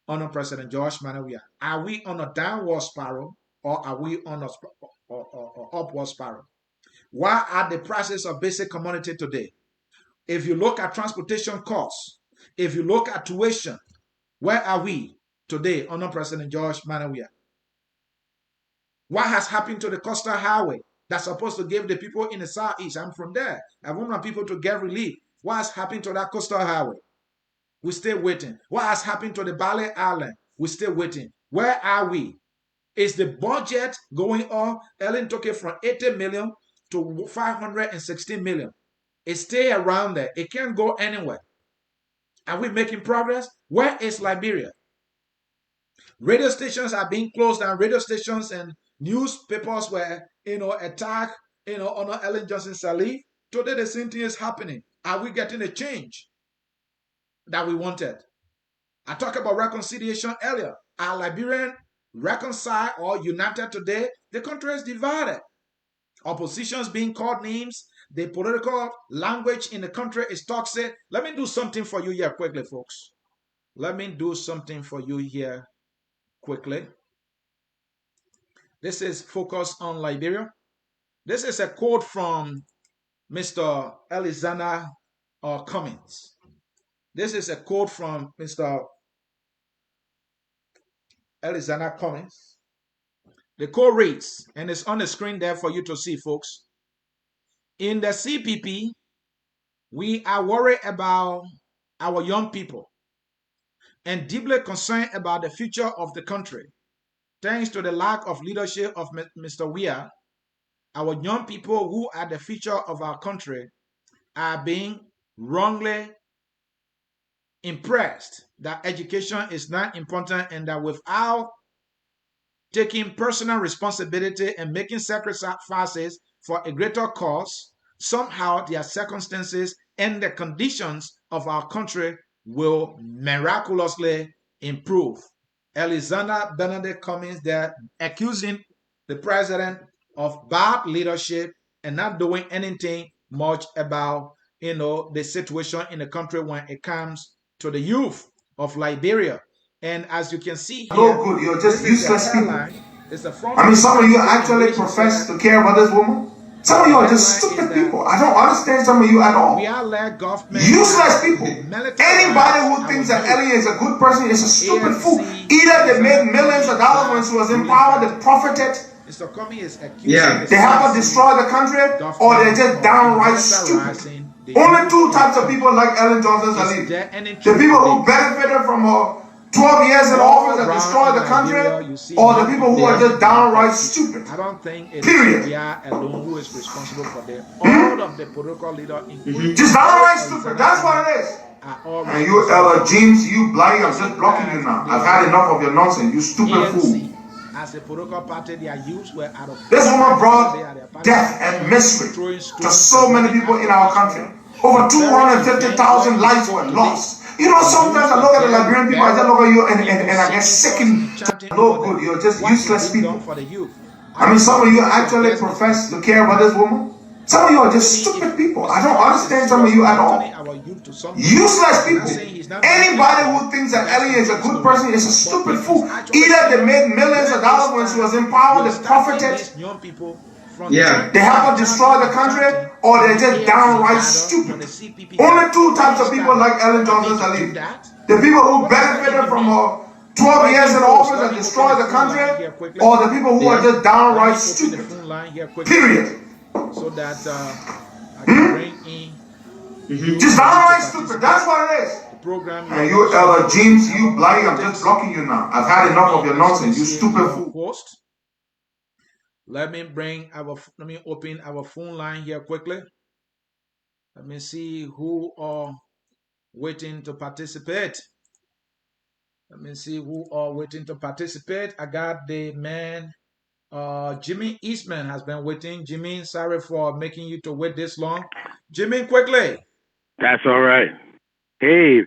under President George Weah? Are we on a downward spiral or are we on a upward spiral? Why are the prices of basic commodity today? If you look at transportation costs, if you look at tuition, where are we today under President George Weah? What has happened to the coastal highway that's supposed to give the people in the southeast? I'm from there. I want my people to get relief. What has happened to that coastal highway? We're still waiting. What has happened to the Bali Island? We're still waiting. Where are we? Is the budget going up? Ellen took it from 80 million to 516 million. It stay around there. It can't go anywhere. Are we making progress? Where is Liberia? Radio stations are being closed down. Radio stations and newspapers were, attacked, on Ellen Johnson Sirleaf. Today the same thing is happening. Are we getting a change that we wanted? I talked about reconciliation earlier. Are Liberians reconciled or united today? The country is divided. Oppositions being called names. The political language in the country is toxic. Let me do something for you here quickly, folks. Let me do something for you here quickly. This is Focus on Liberia. This is a quote from Mr. Alexander Cummings. This is a quote from Mr. Alexander Cummings. The quote reads, and it's on the screen there for you to see, folks. In the CPP, we are worried about our young people and deeply concerned about the future of the country. Thanks to the lack of leadership of Mr. Weah, our young people who are the future of our country are being wrongly impressed that education is not important and that without taking personal responsibility and making sacrifices for a greater cause, somehow their circumstances and the conditions of our country will miraculously improve. Alexander Benedict Cummings there accusing the president of bad leadership and not doing anything much about the situation in the country when it comes to the youth of Liberia. And as you can see here, no good. You're just useless people. I mean, some of you actually profess to care about this woman. Some of you are just stupid people. I don't understand some of you at all. Useless people. Anybody who thinks that Elliot is a good person is a stupid fool. Either they made millions of dollars when she was in power, they profited. They help her destroy the country, or they're just downright stupid. Only two types of people like Ellen Johnson Sirleaf. The people who benefited from her 12 years in office and destroy the country, or the people who are just downright stupid. I don't think it's period. Weah alone who is responsible for the all of the political leaders, including just downright stupid. That's what it is. And you, Ella James, you bloody, I'm just blocking you now. I've had enough of your nonsense, you stupid fool. As a political party, their youths were out of. This woman brought death and misery to so many people in our country. Over 250,000 lives were lost. You know, sometimes I look at the Liberian people, I just look at you and I get sick and no good. You're just useless people. I mean, some of you actually profess to care about this woman. Some of you are just stupid people. I don't understand some of you at all. Useless people. Anybody who thinks that Elliot is a good person is a stupid fool. Either they made millions of dollars when she was in power, they profited. They help her destroy the country, or they're just downright stupid. Only two types of people like Ellen Johnson Sirleaf. The people who benefited from her 12 years in office and destroy the country, or the people who are just downright stupid. Period. So that I can bring in just downright stupid. That's what it is. Program. And you, Ella James, you bloody, I'm just blocking you now. I've had enough of your nonsense, you stupid fool. Let me open our phone line here quickly. Let me see who are waiting to participate. I got the man, Jimmy Eastman has been waiting. Jimmy, sorry for making you to wait this long. Jimmy, quickly. That's all right. Hey,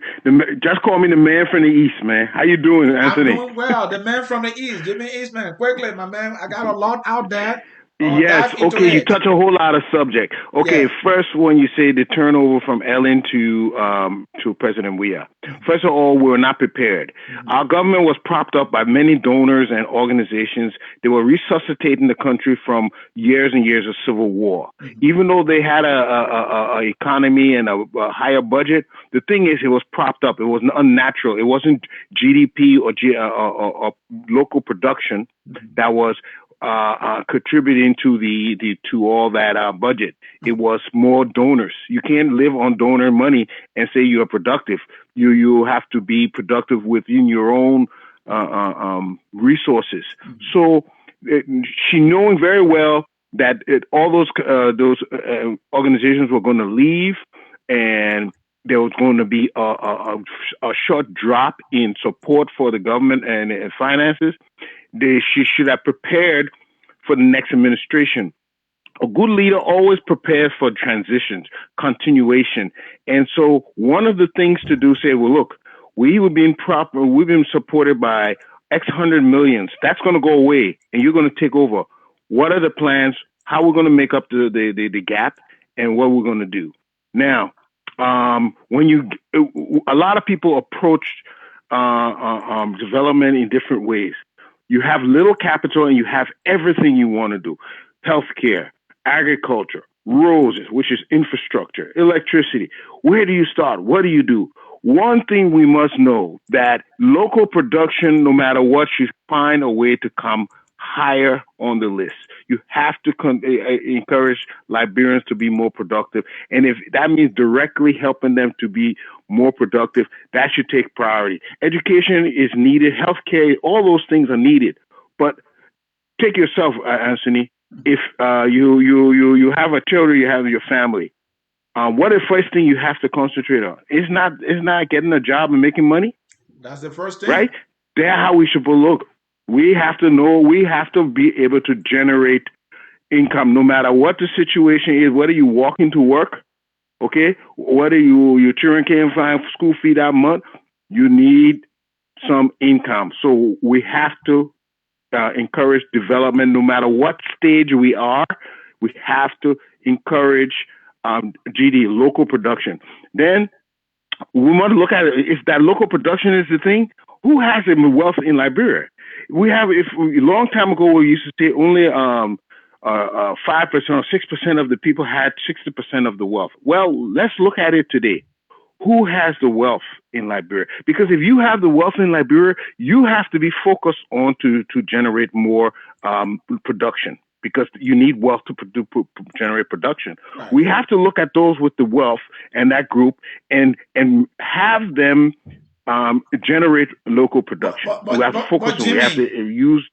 just call me the man from the East, man. How you doing, Anthony? I'm doing well. The man from the East, Jimmy Eastman. Quickly, my man. I got a lot out there. Yes, okay, you touch a whole lot of subject. Okay, yes. First, when you say the turnover from Ellen to President Weah, first of all, we were not prepared. Our government was propped up by many donors and organizations. They were resuscitating the country from years and years of civil war. Even though they had a economy and a higher budget, the thing is, it was propped up. It was unnatural. It wasn't GDP or local production that was contributing to all that budget. It was more donors. You can't live on donor money and say you are productive. You have to be productive within your own resources. So she knowing very well that all those organizations were going to leave, and there was going to be a short drop in support for the government and finances. She should have prepared for the next administration. A good leader always prepares for transitions, continuation. And so one of the things to do, say, well, look, we've been supported by X hundred millions. That's going to go away, and you're going to take over. What are the plans? How we're going to make up the gap, and what we're going to do? Now, a lot of people approach development in different ways. You have little capital and you have everything you want to do. Healthcare, agriculture, roads, which is infrastructure, electricity. Where do you start? What do you do? One thing we must know, that local production, no matter what, should find a way to come higher on the list. You have to encourage Liberians to be more productive. And if that means directly helping them to be more productive, that should take priority. Education is needed. Healthcare, all those things are needed. But take yourself, Anthony, if you have a children, you have your family. What is the first thing you have to concentrate on? It's not getting a job and making money. That's the first thing. Right? That's how we should look. We have to know, we have to be able to generate income no matter what the situation is, whether you walk into work, okay, whether your children can't find school fee that month, you need some income. So we have to encourage development no matter what stage we are. We have to encourage GD, local production. Then we want to look at it. If that local production is the thing, who has the wealth in Liberia? We have, if a long time ago, we used to say only 5% or 6% of the people had 60% of the wealth. Well, let's look at it today. Who has the wealth in Liberia? Because if you have the wealth in Liberia, you have to be focused on to generate more production, because you need wealth to generate production. Right. We have to look at those with the wealth and that group and have them generate local production. We have to focus on. We have to use.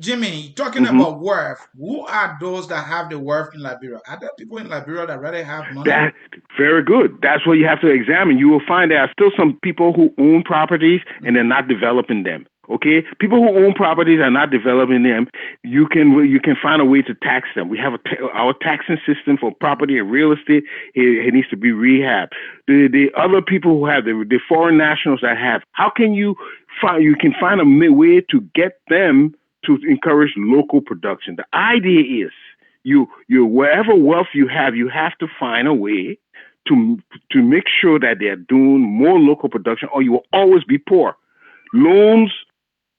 Jimmy, talking about wealth, who are those that have the wealth in Liberia? Are there people in Liberia that really have money? That's very good. That's what you have to examine. You will find there are still some people who own properties and they're not developing them. Okay, people who own properties are not developing them. You can find a way to tax them. We have our taxing system for property and real estate. It needs to be rehabbed. The other people who have the foreign nationals that have, how can you find a way to get them to encourage local production? The idea is you wherever wealth you have to find a way to make sure that they're doing more local production, or you will always be poor. Loans,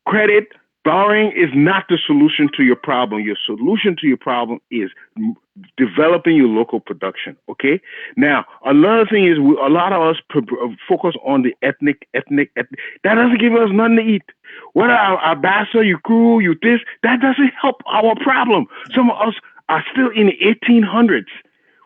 credit, borrowing is not the solution to your problem. Your solution to your problem is developing your local production. Okay. Now, another thing is a lot of us focus on the ethnic. That doesn't give us nothing to eat. Whether our bassa, you crew, you this, that doesn't help our problem. Some of us are still in the 1800s.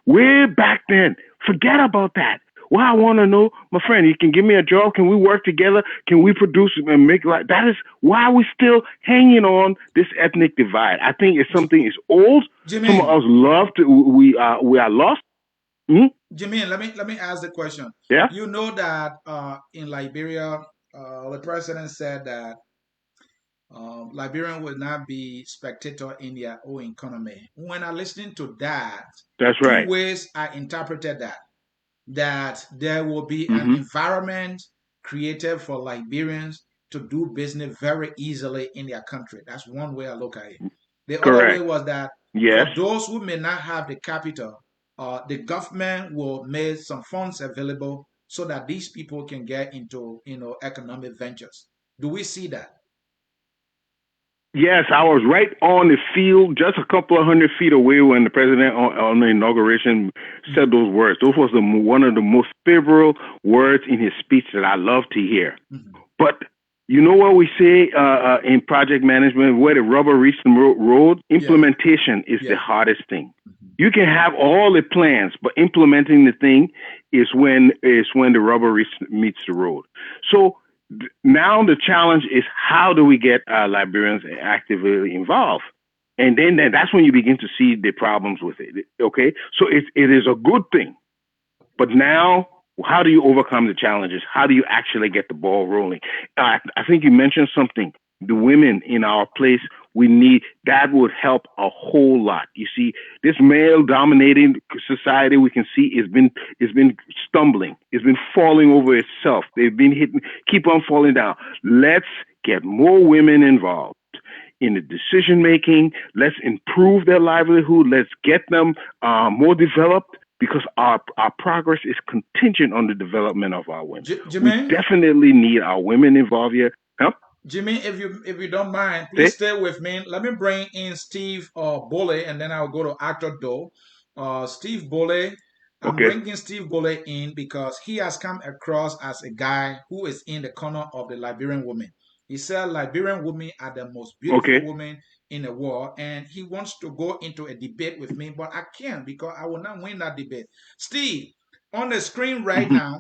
Way back then. Forget about that. Well, I want to know, my friend, you can give me a job. Can we work together? Can we produce and make like that? Is why we're still hanging on this ethnic divide. I think it's something is old. Jimmy, some of us love to. We are lost. Jimmy, let me ask the question. Yeah. You know that in Liberia, the president said that Liberian will not be spectator in their own economy. When I listened to that, that's right. 2 ways I interpreted that there will be an environment created for Liberians to do business very easily in their country. That's one way I look at it. The other way was that for those who may not have the capital, the government will make some funds available so that these people can get into economic ventures. Do we see that? Yes, I was right on the field, just a couple of 100 feet away when the president on the inauguration said those words. Those was one of the most favorable words in his speech that I love to hear. But you know what we say in project management, where the rubber meets the road, implementation is the hardest thing. You can have all the plans, but implementing the thing is when the rubber meets the road. So now the challenge is, how do we get Liberians actively involved? And then that's when you begin to see the problems with it. Okay, so it is a good thing, but now how do you overcome the challenges? How do you actually get the ball rolling? I think you mentioned something. The women in our place, we need that would help a whole lot. You see, this male-dominated society we can see has been stumbling. It's been falling over itself. They've been keep on falling down. Let's get more women involved in the decision making. Let's improve their livelihood. Let's get them more developed, because our progress is contingent on the development of our women. We definitely need our women involved here. Huh? Jimmy, if you don't mind, please stay with me. Let me bring in Steve Bole, and then I'll go to Actor Doe. Steve Bole, I'm bringing Steve Bole in because he has come across as a guy who is in the corner of the Liberian women. He said Liberian women are the most beautiful women in the world, and he wants to go into a debate with me, but I can't because I will not win that debate. Steve, on the screen right now,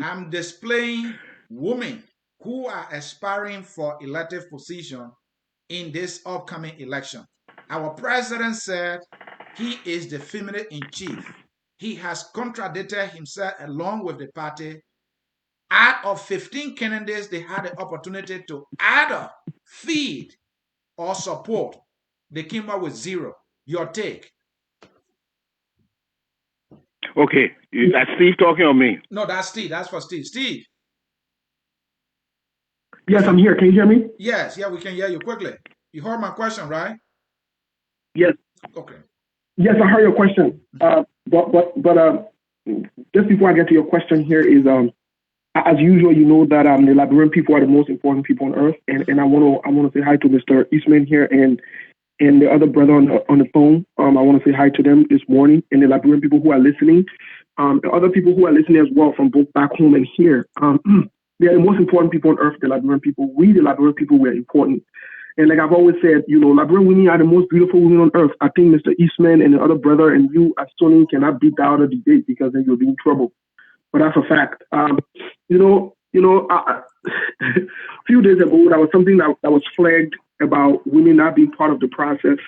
I'm displaying women who are aspiring for elective position in this upcoming election. Our president said he is the female in chief. He has contradicted himself along with the party Out of 15 candidates, they had the opportunity to either feed or support. They came out with 0. Your take? Okay, that's Steve talking or me? No, that's Steve. That's for Steve. Steve. Yes, I'm here. Can you hear me? Yes, yeah, we can hear you quickly. You heard my question, right? Yes. Okay. Yes, I heard your question. But just before I get to your question here is as usual, you know that the Liberian people are the most important people on earth, and I want to say hi to Mr. Eastman here and the other brother on the phone. I want to say hi to them this morning, and the Liberian people who are listening, the other people who are listening as well from both back home and here. They are the most important people on earth. The Liberian people, we the Liberian people, we are important. And like I've always said, you know, Liberian women are the most beautiful women on earth. I think Mr. Eastman and the other brother and you as Tony cannot beat that out of the debate because then you'll be in trouble. But that's a fact. A few days ago, there was something that was flagged about women not being part of the process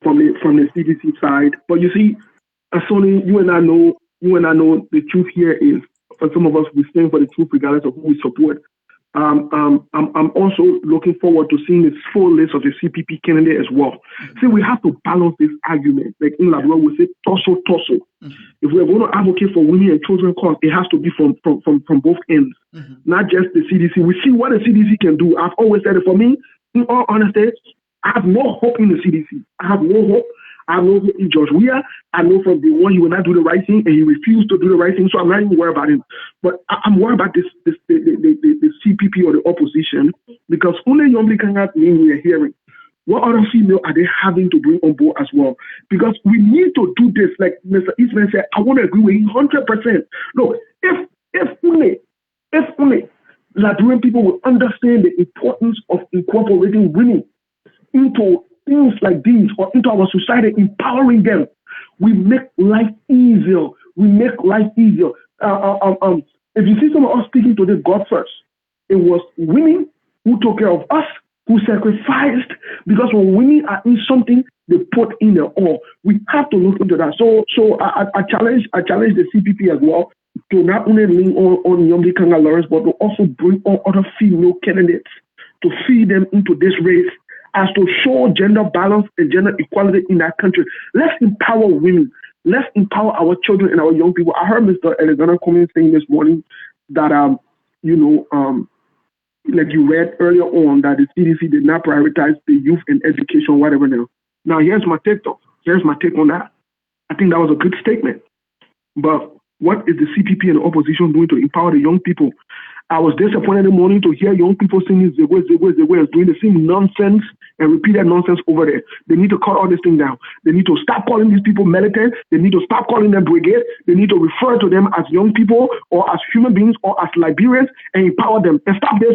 from the CDC side. But you see, Sony, you and I know the truth here is for some of us we stand for the truth regardless of who we support. I'm also looking forward to seeing this full list of the CPP candidate as well. See, we have to balance this argument. Like in Liberia, we say torso. If we're going to advocate for women and children cause, it has to be from both ends, not just the CDC. We see what the CDC can do. I've always said it. For me, in all honesty, I have no hope in the CDC. I have no hope. I know in George Weah, I know from the one he will not do the right thing, and he refused to do the right thing. So I'm not even worried about him. But I'm worried about the CPP or the opposition because only Yomli Kangat name we are hearing. What other female are they having to bring on board as well? Because we need to do this. Like Mr. Eastman said, I want to agree with him 100%. Look, if only Liberian people will understand the importance of incorporating women into things like these or into our society, empowering them, we make life easier. If you see some of us speaking to this God first, it was women who took care of us, who sacrificed, because when women are in something, they put in their all. We have to look into that. So I challenge the CPP as well to not only lean on Yombi Kanga Lawrence, but to also bring on other female candidates to feed them into this race, as to show gender balance and gender equality in that country. Let's empower women. Let's empower our children and our young people. I heard Mr. Alexander Cummings saying this morning that, like you read earlier on, that the CDC did not prioritize the youth and education, whatever now. Now, here's my take on that. I think that was a good statement. But what is the CPP and the opposition doing to empower the young people? I was disappointed in the morning to hear young people singing Zegwe, doing the same nonsense and repeated nonsense over there. They need to cut all this thing down. They need to stop calling these people militant. They need to stop calling them brigade. They need to refer to them as young people or as human beings or as Liberians and empower them. And stop this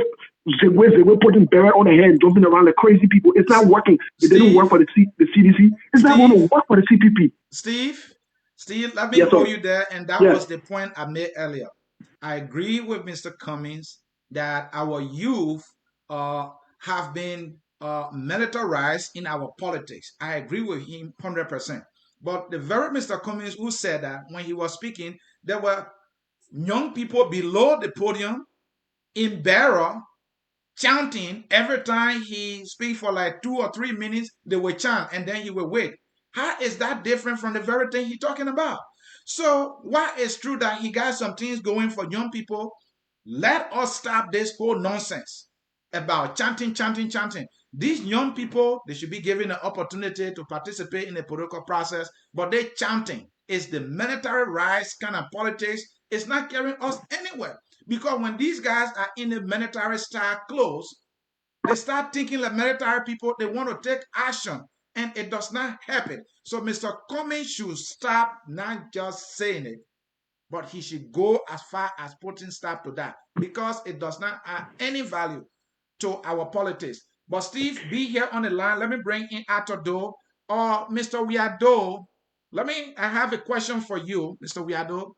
Zegwe putting barrel on their head, jumping around like crazy people. It's not working. It didn't work for the CDC. It's not going to work for the CPP. Steve, let me hold you there. And that was the point I made earlier. I agree with Mr. Cummings that our youth have been militarized in our politics. I agree with him 100%. But the very Mr. Cummings who said that when he was speaking, there were young people below the podium in barrel chanting every time he speak for like 2 or 3 minutes. They would chant and then he would wait. How is that different from the very thing he's talking about? So while it's true that he got some things going for young people, let us stop this whole nonsense about chanting. These young people, they should be given an opportunity to participate in the political process, but they chanting. It's the militarized kind of politics. It's not carrying us anywhere. Because when these guys are in the military style clothes, they start thinking like military people, they want to take action, and it does not happen. So Mr. Cummings should stop not just saying it, but he should go as far as putting stop to that, because it does not add any value to our politics. But Steve, be here on the line. Let me bring in Ato Do or Mr. Wiado. I have a question for you, Mr. Wiado.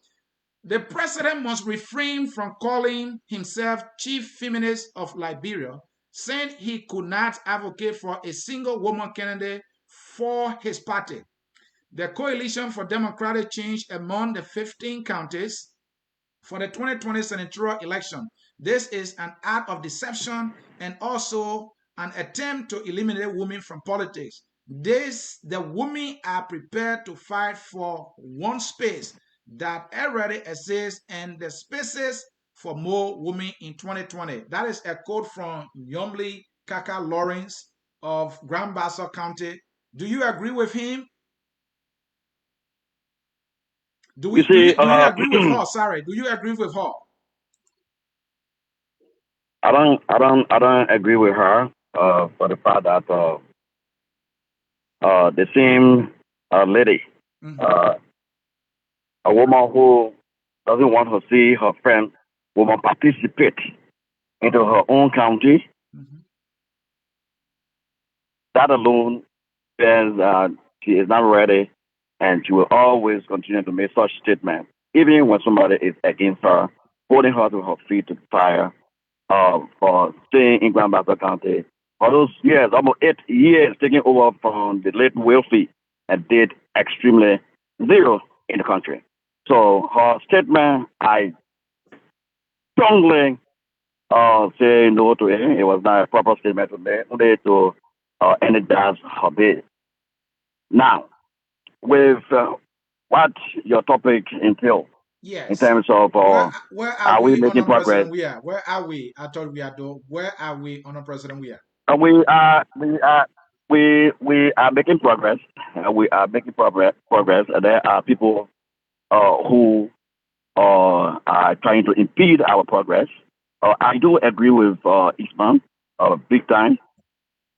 The president must refrain from calling himself chief feminist of Liberia, saying he could not advocate for a single woman candidate for his party. The Coalition for Democratic Change among the 15 counties for the 2020 senatorial election. This is an act of deception and also an attempt to eliminate women from politics. The women are prepared to fight for one space that already exists and the spaces for more women in 2020. That is a quote from Yomli Kaka Lawrence of Grand Bassa County. Do you agree with him? Do You you see, agree with her? Sorry, do you agree with her? I don't agree with her for the fact that the same lady, Mm-hmm. a woman who doesn't want to see her friend woman participate into her own county, Mm-hmm. that alone says that she is not ready, and she will always continue to make such statements, even when somebody is against her, holding her to her feet to the fire for staying in Grand Bassa County for those years, almost 8 years, taking over from the late Wilfie, and did extremely zero in the country. So her statement, I strongly say no to it. It was not a proper statement to make, only to energize her bid. Now, with what your topic entails in Yes. terms of Where are are we we, making Honor progress? President Weah? Where are we? I thought we are done. Where are we, Honor President Weah? We are making progress. We are making progress. There are people who are trying to impede our progress. I do agree with Isman big time,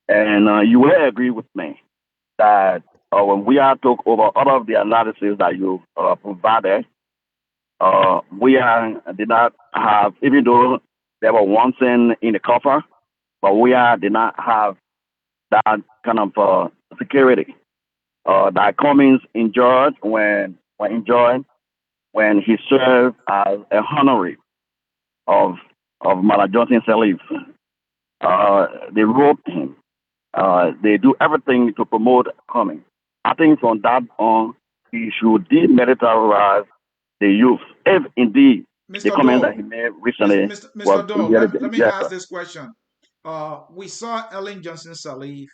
and you will agree with me that when we are took over all of the analysis that you provided, we did not have, even though there were one cent in the coffer, but we did not have that kind of security that Cummings enjoyed when he served as a honorary of Mala Johnson Sirleaf. They roped him. They do everything to promote Cummings. I think from that on, he should demilitarize the youth, if indeed the Mr. comment that Dole, he made recently was Mr. Dole, let intelligent. me Yes, ask sir. this question. We saw Ellen Johnson Sirleaf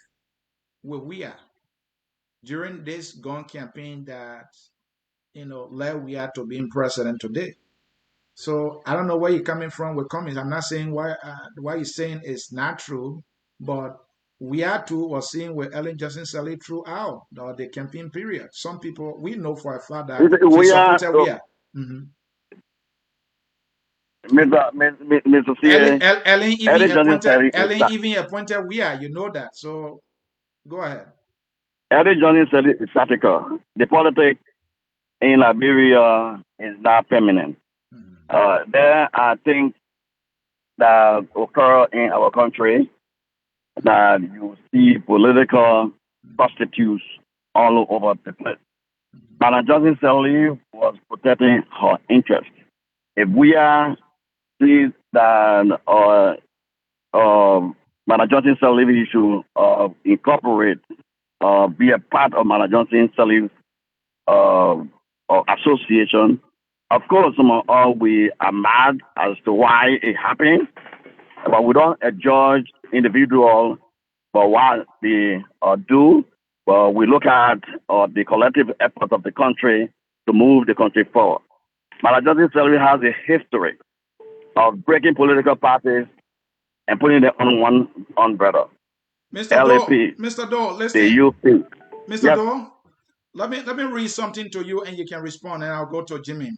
with Weah during this gun campaign that led Weah to being president today. So I don't know where you're coming from with comments. I'm not saying why you're saying is not true, but we are too was seeing with Ellen Johnson Sirleaf throughout the campaign period. Some people we know for a fact that she We are, supported Weah. Mm-hmm. Mr. CA, Eddie Johnson Sirleaf is Ellen that. even appointed Weah. You know that. So go ahead. Eddie Johnson Sirleaf is satirical. The politics in Liberia is not permanent. Mm-hmm. There are things that occur in our country that you see political prostitutes all over the place. Madam Johnson Sirleaf was protecting her interest. If we are sees that Madam Johnson Sirleaf should incorporate, be a part of Madam Johnson Sirleaf uh, association. Of course, some of us we are mad as to why it happened, but we don't judge individual for what they do. But we look at the collective effort of the country to move the country forward. Madam Johnson Sirleaf has a history of breaking political parties and putting them on one umbrella. LAP, Mr. Dole, the listen. UP. Mr. Yes. Dole, let me read something to you and you can respond and I'll go to Jimmy.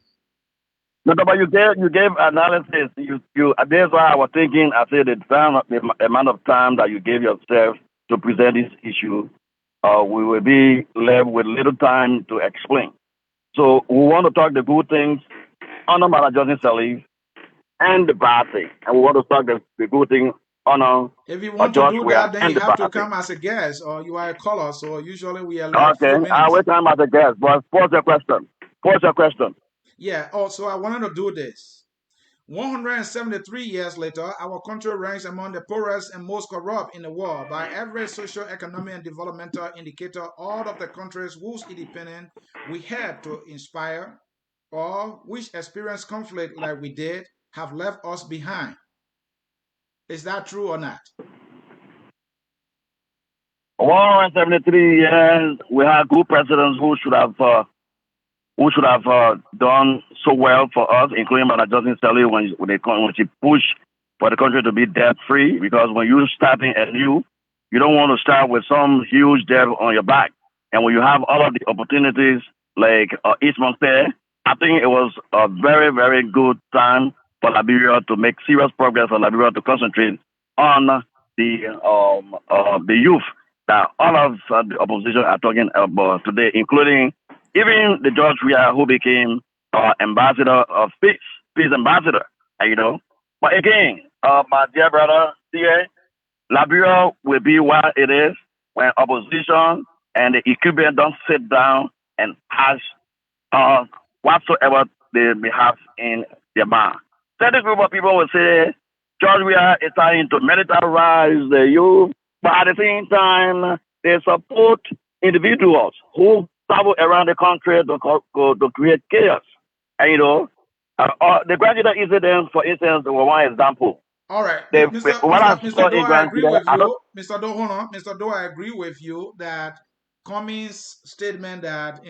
No, no, but you gave analysis. You that's why I was thinking. I said the amount of time that you gave yourself to present this issue, we will be left with little time to explain. So we want to talk the good things on Madam Johnson Sirleaf and the bad thing, and we want to talk the good thing on If you want to George do Weah that, then and you the have bad to thing. come as a guest or you are a caller. So usually we allow a Okay, few I minutes. wait time as a guest, but pose your question. Pose your question. Yeah. Oh, so I wanted to do this. 173 years later, our country ranks among the poorest and most corrupt in the world by every social, economic, and developmental indicator. All of the countries whose independence we had to inspire or which experience conflict like we did have left us behind. Is that true or not? 173 years, we had good presidents who should have done so well for us, including Madam Johnson Sirleaf when she pushed for the country to be debt free. Because when you're starting anew, you don't want to start with some huge debt on your back. And when you have all of the opportunities like each month there, I think it was a very, very good time for Liberia to make serious progress, for Liberia to concentrate on the youth that all of the opposition are talking about today, including even the George Weah who became ambassador of peace ambassador, you know. But again, my dear brother, CA, Liberia will be what it is when opposition and the equipment don't sit down and hash whatsoever they may have in their mind. Certain group of people will say George Weah is trying to militarize the youth, but at the same time, they support individuals who travel around the country to create chaos. And the graduate incident, for instance, was one example. All right, What I Mr. saw Doe, in I agree Granada, with you. Mr. Doe, hold on. Mr. Doe, I agree with you that Cummings' statement that,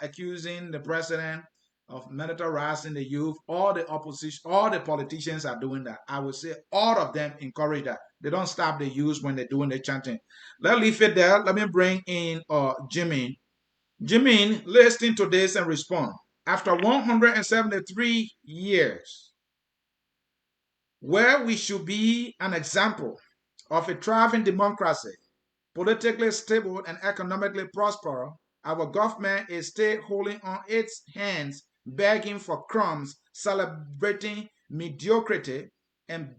accusing the president of militarizing the youth, all the opposition, all the politicians are doing that. I would say all of them encourage that. They don't stop the youth when they're doing the chanting. Let's leave it there. Let me bring in Jimmy. Jimmy, listen to this and respond. After 173 years, where we should be an example of a thriving democracy, politically stable and economically prosperous, our government is still holding on its hands, begging for crumbs, celebrating mediocrity, and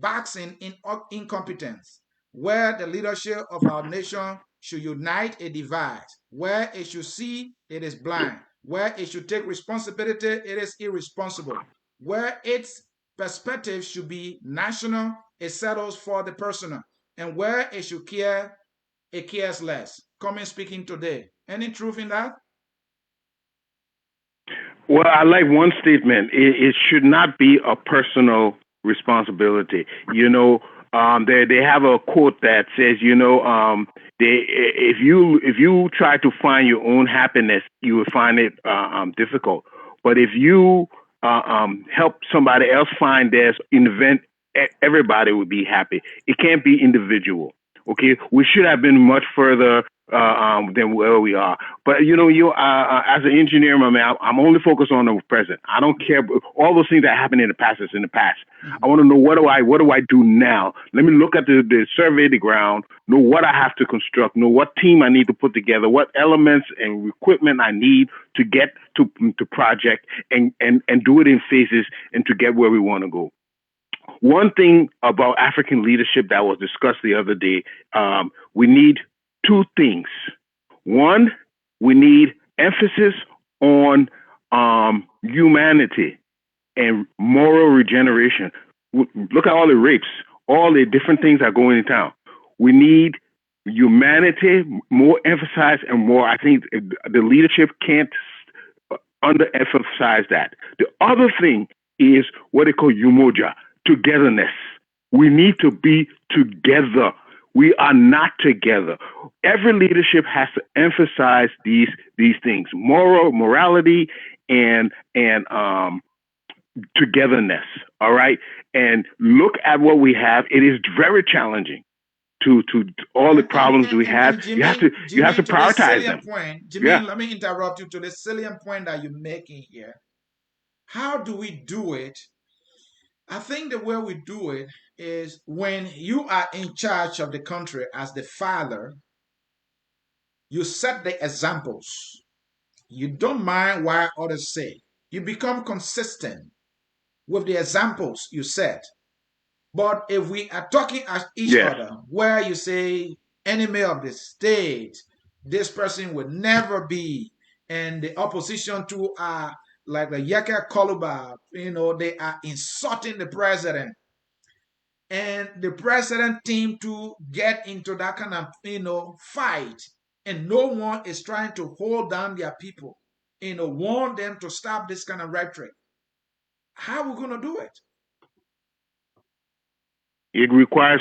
boxing in incompetence. Where the leadership of our nation should unite, it divides. Where it should see, it is blind. Where it should take responsibility, it is irresponsible. Where its perspective should be national, it settles for the personal. And where it should care, it cares less. Coming speaking today. Any truth in that? Well, I like one statement. It should not be a personal responsibility. They have a quote that says, if you try to find your own happiness, you will find it difficult. But if you help somebody else find theirs, invent, everybody would be happy. It can't be individual. Okay, we should have been much further than where we are. But as an engineer, my man, I'm only focused on the present. I don't care all those things that happened in the past. Is in the past. I want to know what do I do now. Let me look at the survey the ground, know what I have to construct, know what team I need to put together, what elements and equipment I need to get to project, and do it in phases and to get where we want to go. One thing about African leadership that was discussed the other day, we need two things. One, we need emphasis on humanity and moral regeneration. Look at all the rapes, all the different things that are going in town. We need humanity more emphasized and more. I think the leadership can't underemphasize that. The other thing is what they call umoja, togetherness. We need to be together. We are not together. Every leadership has to emphasize these things: morality, and togetherness. All right, and look at what we have. It is very challenging to all the problems we have. Jimmy, you have to prioritize them. Jimmy, yeah. Let me interrupt you to the salient point that you're making here. How do we do it? I think the way we do it is when you are in charge of the country as the father, you set the examples. You don't mind what others say. You become consistent with the examples you set. But if we are talking at each other, where you say enemy of the state, this person will never be, and the opposition to are like the Yaka Koluba, they are insulting the president. And the president team to get into that kind of fight, and no one is trying to hold down their people. warn them to stop this kind of rhetoric. How are we going to do it? It requires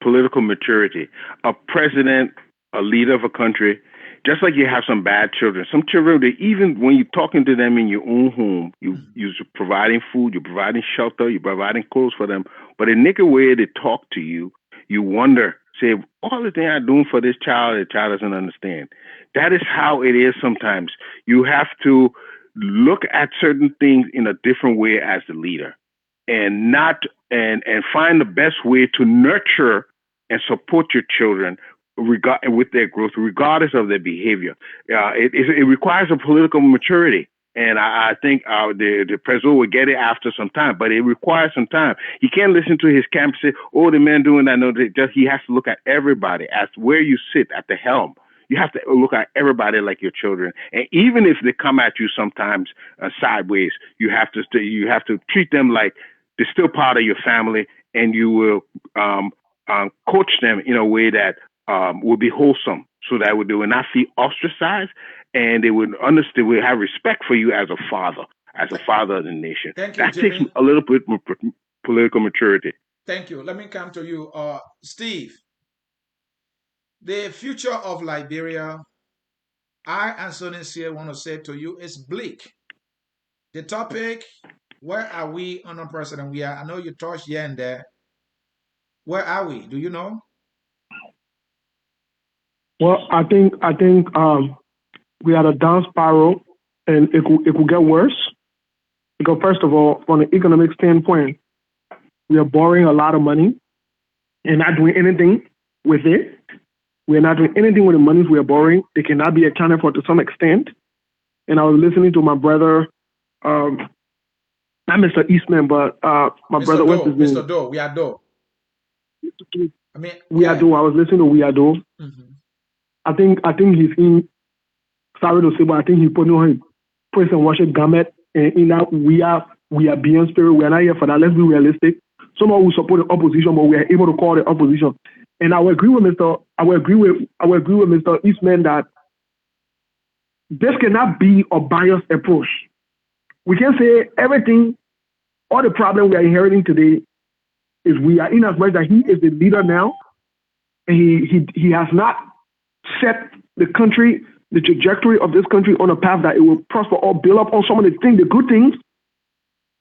political maturity. A president, a leader of a country, just like you have some bad children. Some children, they, even when you're talking to them in your own home, you're providing food, you're providing shelter, you're providing clothes for them. But the nigga way they talk to you, you wonder, say, all the things I'm doing for this child, the child doesn't understand. That is how it is sometimes. You have to look at certain things in a different way as the leader, and not and find the best way to nurture and support your children with their growth, regardless of their behavior. It requires a political maturity. And I think the president will get it after some time, but it requires some time. He can't listen to his camp say, "Oh, the man doing that." No, he has to look at everybody as where you sit at the helm. You have to look at everybody like your children, and even if they come at you sometimes sideways, you have to treat them like they're still part of your family, and you will coach them in a way that will be wholesome, so that they will not feel ostracized, and they would understand, will have respect for you as a father of the nation. Thank you, that Jimmy. takes a little bit more political maturity. Thank you. Let me come to you, Steve. The future of Liberia, I and Sonny here want to say to you, is bleak. The topic, where are we under President Weah? I know you touched here and there. Where are we? Do you know? Well, I think we had a down spiral, and it could get worse. Because first of all, from an economic standpoint, we are borrowing a lot of money and not doing anything with it. We are not doing anything with the monies we are borrowing. They cannot be accounted for to some extent. And I was listening to my brother, not Mr. Eastman, but my Mr. brother, what's his name? Mr. Doe, we are Doe. I mean, Weah Doe. I was listening to Weah Doe. Mm-hmm. I think he's in. Sorry to say, but I think he put on praise and worship garment, and in that we are beyond spirit. We are not here for that. Let's be realistic. Someone who support the opposition, but we are able to call the opposition. And I will agree with Mr. Eastman that this cannot be a biased approach. We can say everything, all the problem we are inheriting today is we are, in as much that he is the leader now, and he has not set the country, the trajectory of this country on a path that it will prosper or build up on some of the things, the good things.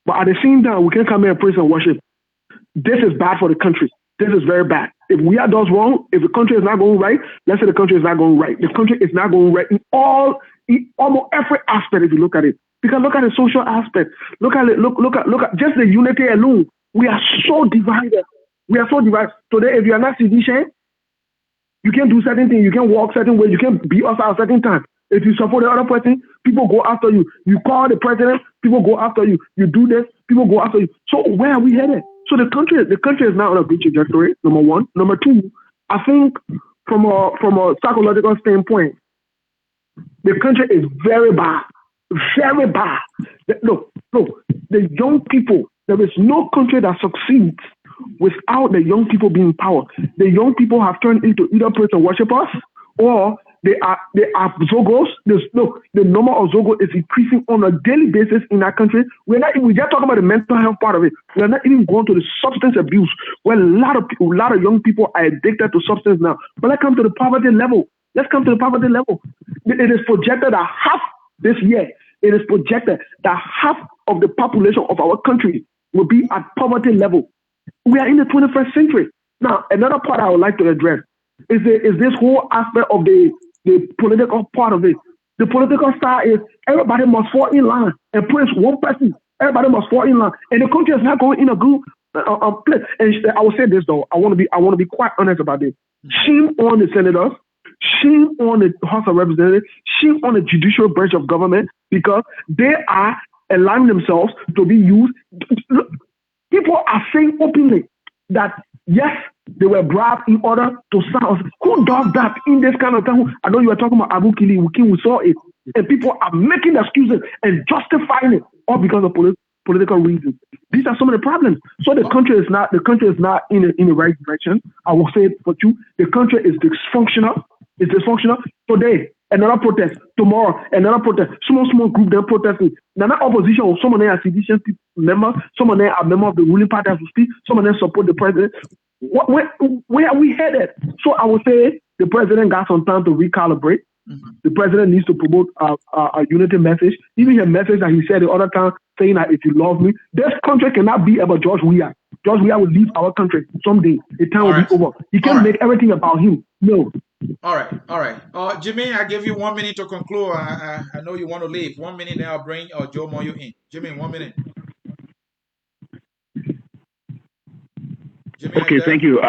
But at the same time, we can't come here and praise and worship. This is bad for the country. This is very bad. If we are does wrong, if the country is not going right, let's say the country is not going right. The country is not going right in almost every aspect. If you look at it, because look at the social aspect. Look at it. Look at just the unity alone. We are so divided. Today, if you are not seditious, you can't do certain things. You can't walk certain ways. You can't be us at a certain time. If you support the other person, people go after you. You call the president, people go after you. You do this, people go after you. So where are we headed? So the country is not on a good trajectory, number one. Number two, I think from a psychological standpoint, the country is very bad. Very bad. Look, the young people, there is no country that succeeds without the young people being in power. The young people have turned into either praise and worship us, or they are Zogos. The number of Zogos is increasing on a daily basis in our country. We're just talking about the mental health part of it. We're not even going to the substance abuse, where a lot of young people are addicted to substance now. But let's come to the poverty level. It is projected that half this year, it is projected that half of the population of our country will be at poverty level. We are in the 21st century. Now, another part I would like to address is this whole aspect of the political part of it. The political style is everybody must fall in line and praise one person. Everybody must fall in line, and the country is not going in a good place. And I will say this though. I want to be quite honest about this. Shame on the senators. Shame on the House of Representatives. Shame on the judicial branch of government, because they are allowing themselves to be used. People are saying openly that yes, they were bribed in order to sound. Who does that in this kind of time? I know you were talking about Abu Kili. We saw it, and people are making excuses and justifying it all because of political reasons. These are some of the problems. So the country is not in the right direction. I will say it for you. The country is dysfunctional. It's dysfunctional. Today, another protest. Tomorrow, another protest. Small group, they're protesting. Now, that opposition, some of them are seditious members, some of them are members of the ruling party as we speak, some of them support the president. Where are we headed? So I would say the president got some time to recalibrate. The president needs to promote a unity message. Even a message that he said the other time, saying that if you love me, this country cannot be about George Weah. George Weah will leave our country someday. The time will be over. He can't make everything about him. No. All right. Jimmy, I give you 1 minute to conclude. I know you want to leave. 1 minute, then I'll bring Joe Moyo in. Jimmy, 1 minute. Jimmy, okay, thank you.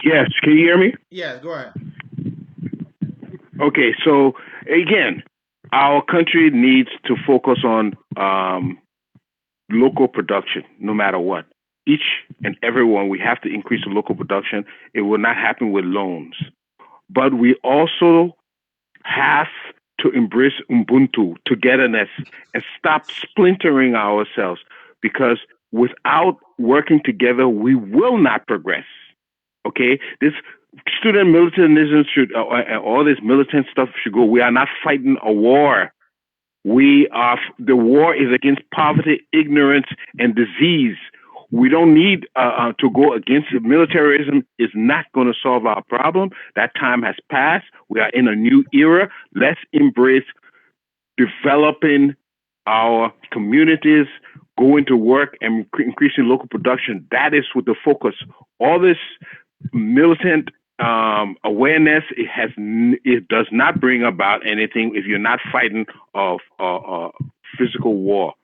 Yes, can you hear me? Yes, go ahead. Okay, so again, our country needs to focus on local production, no matter what. Each and everyone, we have to increase the local production. It will not happen with loans. But we also have to embrace Ubuntu, togetherness, and stop splintering ourselves, because without working together, we will not progress. Okay? This student militarism should, all this militant stuff should go. We are not fighting a war. The war is against poverty, ignorance, and disease. We don't need to go against it. Militarism is not going to solve our problem. That time has passed. We are in a new era. Let's embrace developing our communities, going to work, and increasing local production. That is with the focus. All this militant awareness, it does not bring about anything if you're not fighting a physical war.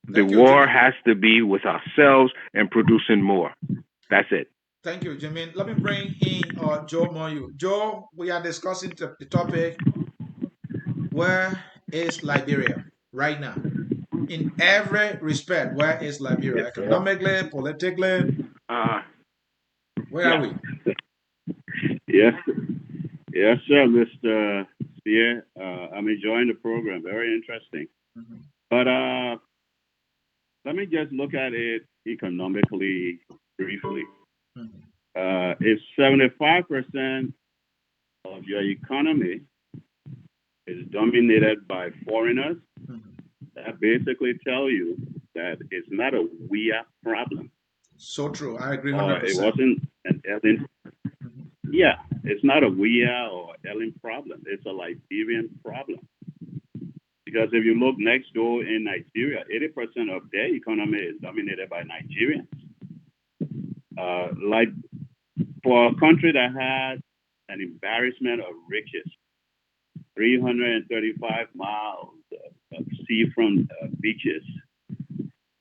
The war has to be with ourselves and producing more. That's it. Thank you, Jimmy. Let me bring in Joe Moyo. Joe, we are discussing the topic, where is Liberia right now? In every respect, where is Liberia? Economically, politically, where are we? Yes, sir, Mr. Spear. I'm enjoying the program. Very interesting. But let me just look at it economically briefly. If 75% of your economy is dominated by foreigners, that basically tells you that it's not a Weah problem. So true. I agree 100%. It wasn't an Ellen. Yeah, it's not a Weah or Ellen problem. It's a Liberian problem. Because if you look next door in Nigeria, 80% of their economy is dominated by Nigerians. Like for a country that has an embarrassment of riches, 335 miles of seafront beaches,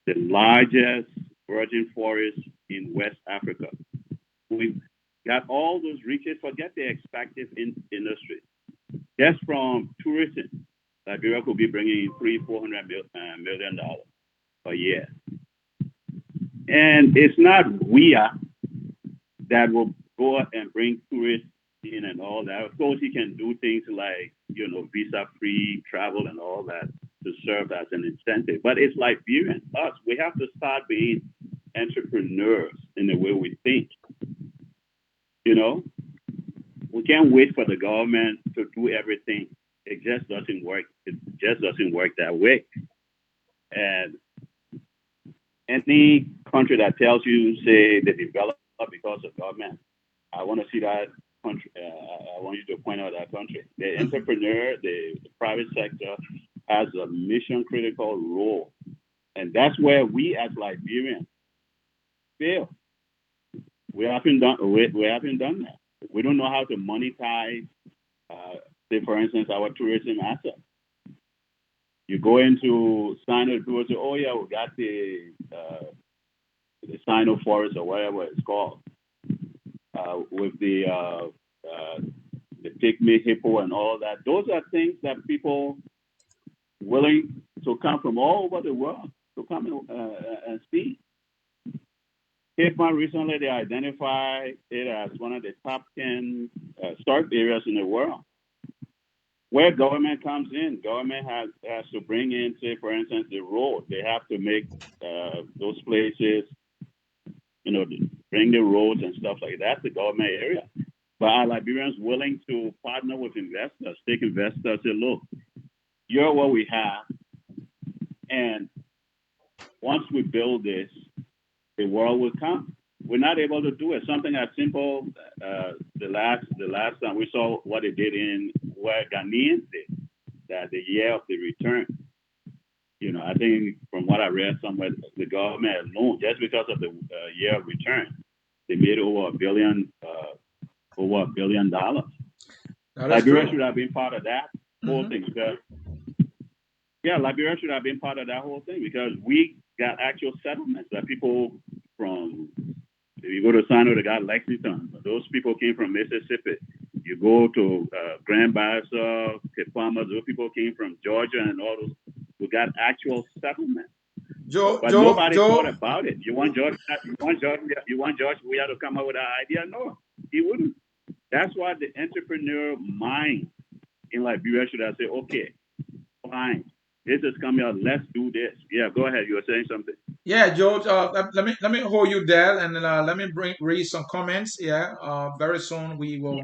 the largest virgin forest in West Africa. We've got all those riches. Forget the extractive industry. Just from tourism, Liberia could be bringing in $300-400 million a year. And it's not Weah that will go and bring tourists in and all that. Of course, he can do things like, visa-free travel and all that to serve as an incentive. But it's Liberian. Us, we have to start being entrepreneurs in the way we think. We can't wait for the government to do everything. It just doesn't work. It just doesn't work that way. And any country that tells you, say, they develop because of government, I want to see that country. I want you to point out that country. The entrepreneur, the private sector, has a mission critical role, and that's where we as Liberians fail. We haven't done that. We don't know how to monetize, say, for instance, our tourism assets. You go into Sino, people say, "Oh yeah, we got the Sino forest or whatever it's called, with the pygmy hippo and all that." Those are things that people willing to come from all over the world to come and see. Cape Town recently, they identified it as one of the top 10 stork areas in the world. Where government comes in, government has to bring in, say, for instance, the road. They have to make those places, bring the roads and stuff like that. That's the government area. But are Liberians willing to partner with investors, take investors, say, look, you're what we have, and once we build this, the world will come. We're not able to do it. Something as simple. The last time we saw what they did in where Ghanaians did, that the year of the return. I think from what I read somewhere, the government alone, just because of the year of return, they made over $1 billion. Liberia should have been part of that whole thing because, Liberia should have been part of that whole thing because we got actual settlements that people from, if you go to Sano, they got Lexington. Those people came from Mississippi. You go to Grand Bassa, Kepama, those people came from Georgia and all those. We got actual settlements. But nobody thought about it. You want George Weah to come up with that idea? No, he wouldn't. That's why the entrepreneur mind in Liberia should have said, okay, fine. This is coming out. Let's do this. Yeah, go ahead. You were saying something. Yeah, George. Let me hold you there, and let me read some comments. Yeah. Very soon we will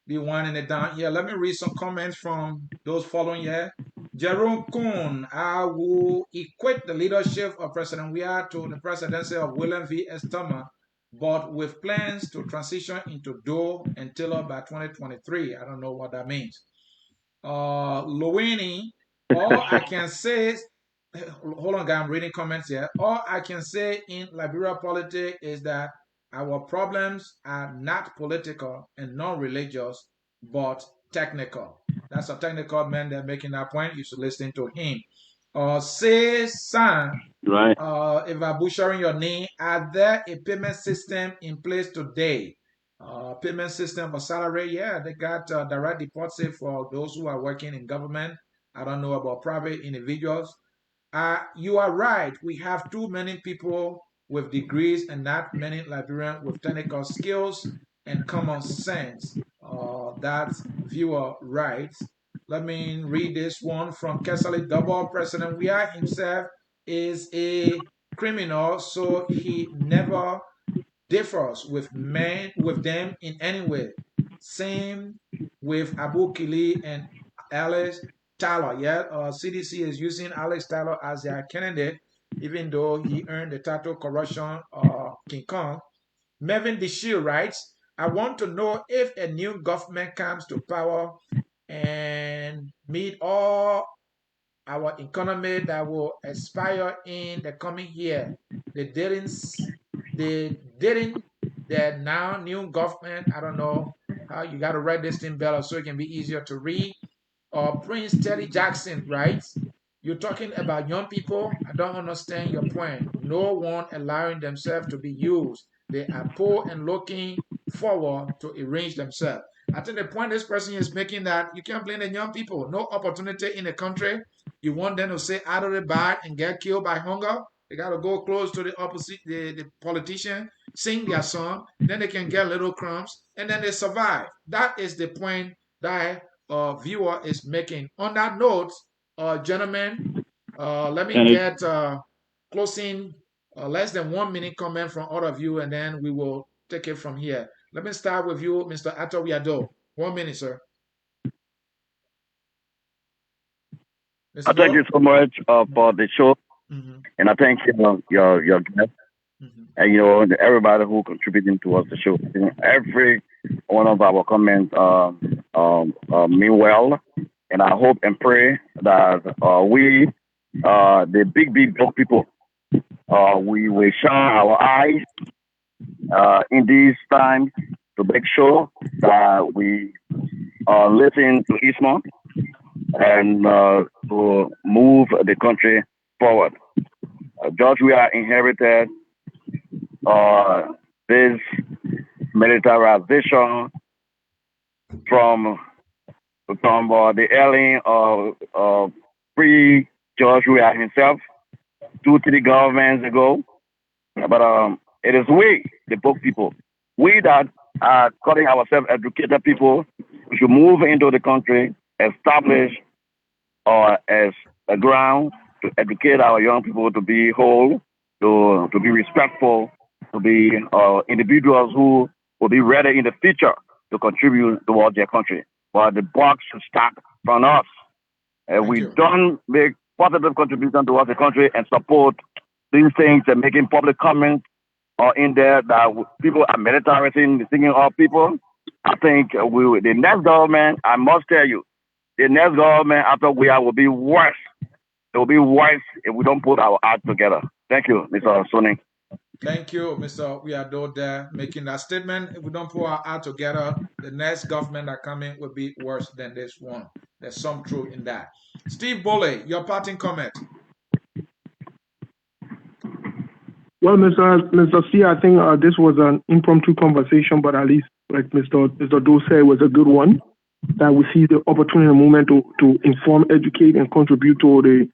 be winding it down. Yeah. Let me read some comments from those following. Yeah. Jerome Kuhn, I will equate the leadership of President Weah to the presidency of William V. S. Tubman, but with plans to transition into Doe and Taylor by 2023. I don't know what that means. Loweni, all I can say, hold on, guys, I'm reading comments here. All I can say in Liberia politics is that our problems are not political and non-religious, but technical. That's a technical man that's making that point. You should listen to him. Say, son, Right. if I'm butchering your name, are there a payment system in place today? Payment system for salary, yeah, they got direct deposit for those who are working in government. I don't know about private individuals. You are right. We have too many people with degrees and not many Liberians with technical skills and common sense. That's viewer writes. Let me read this one from Kesali Double. President Weah himself is a criminal, so he never differs with them in any way. Same with Abu Kili and Alex Tyler. Yeah, CDC is using Alex Tyler as their candidate, even though he earned the title Corruption King Kong. Mervyn DeShield writes, I want to know if a new government comes to power and meet all our economy that will expire in the coming year. They didn't, the now new government, I don't know how you got to write this thing better so it can be easier to read. Prince Teddy Jackson writes, you're talking about young people? I don't understand your point. No one allowing themselves to be used. They are poor and looking forward to arrange themselves. I think the point this person is making that you can't blame the young people. No opportunity in the country. You want them to stay out of the bad and get killed by hunger. They got to go close to the opposite, the politician, sing their song, then they can get little crumbs, and then they survive. That is the point that viewer is making. On that note, gentlemen, let me get closing less than 1 minute comment from all of you, and then we will take it from here. Let me start with you, Mr. Atawiado. 1 minute, sir. Thank you so much for the show, and I thank your guest, and everybody who contributing towards the show. Every one of our comments mean well, and I hope and pray that we, the big dog people, we will shine our eyes in these times to make sure that we listen to Islam and to move the country forward. George, we are inherited this militarization from the alien of pre George Weah himself 2-3 governments ago. But it is we, the book people, we that are calling ourselves educated people, we should move into the country, establish as a ground to educate our young people to be whole, to be respectful, to be individuals who will be ready in the future to contribute towards their country. But the buck should start from us. And we don't make positive contribution towards the country and support these things and making public comments or in there that people are militarizing, thinking of people. I think the next government, I must tell you, the next government after we will be worse. It will be worse if we don't put our act together. Thank you, Mr. Sonny. Thank you, Mr. Weah there making that statement. If we don't put our act together, the next government that come in will be worse than this one. There's some truth in that. Steve Boley, your parting comment. Well, Mr. C, I think this was an impromptu conversation, but at least, like Mr. Doe said, it was a good one. That we see the opportunity and moment to inform, educate, and contribute to the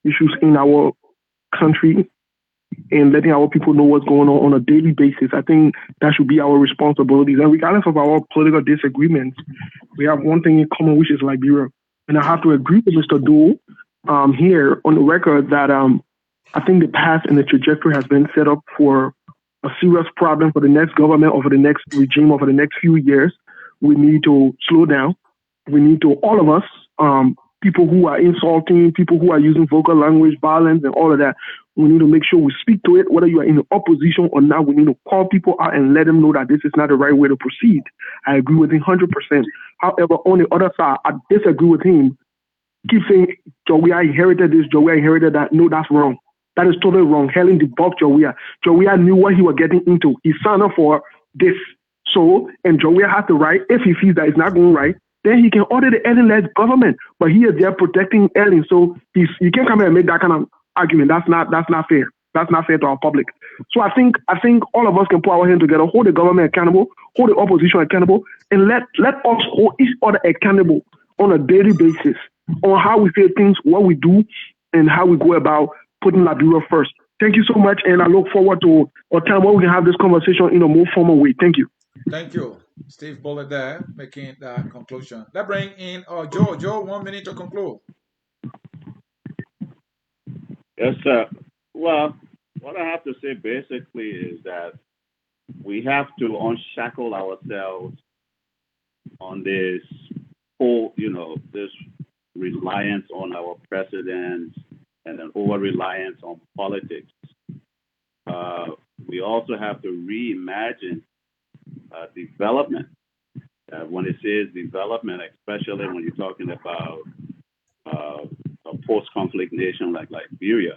issues in our country and letting our people know what's going on a daily basis. I think that should be our responsibilities. And regardless of our political disagreements, we have one thing in common, which is Liberia. And I have to agree with Mr. Doe here on the record that I think the path and the trajectory has been set up for a serious problem for the next government or for the next regime or for the next few years. We need to slow down. We need to, all of us, people who are insulting, people who are using vulgar language, violence, and all of that, we need to make sure we speak to it, whether you are in the opposition or not. We need to call people out and let them know that this is not the right way to proceed. I agree with him 100%. However, on the other side, I disagree with him. Keep saying, Weah inherited this, Weah inherited that. No, that's wrong. That is totally wrong. Helen debunked Weah. Weah knew what he was getting into. He signed up for this. So, and Weah has the right, if he feels that it's not going right, then he can order the alien-led government. But he is there protecting aliens. So you can't come here and make that kind of argument. That's not fair. That's not fair to our public. So I think all of us can put our hands together, hold the government accountable, hold the opposition accountable, and let us hold each other accountable on a daily basis on how we say things, what we do, and how we go about putting Liberia first. Thank you so much, and I look forward to a time where we can have this conversation in a more formal way. Thank you. Thank you. Steve Bullet there making that conclusion. Let's bring in Joe. Joe, 1 minute to conclude. Yes, sir. Well, what I have to say basically is that we have to unshackle ourselves on this whole, this reliance on our presidents and an over-reliance on politics. We also have to reimagine development. When it says development, especially when you're talking about a post-conflict nation like Liberia,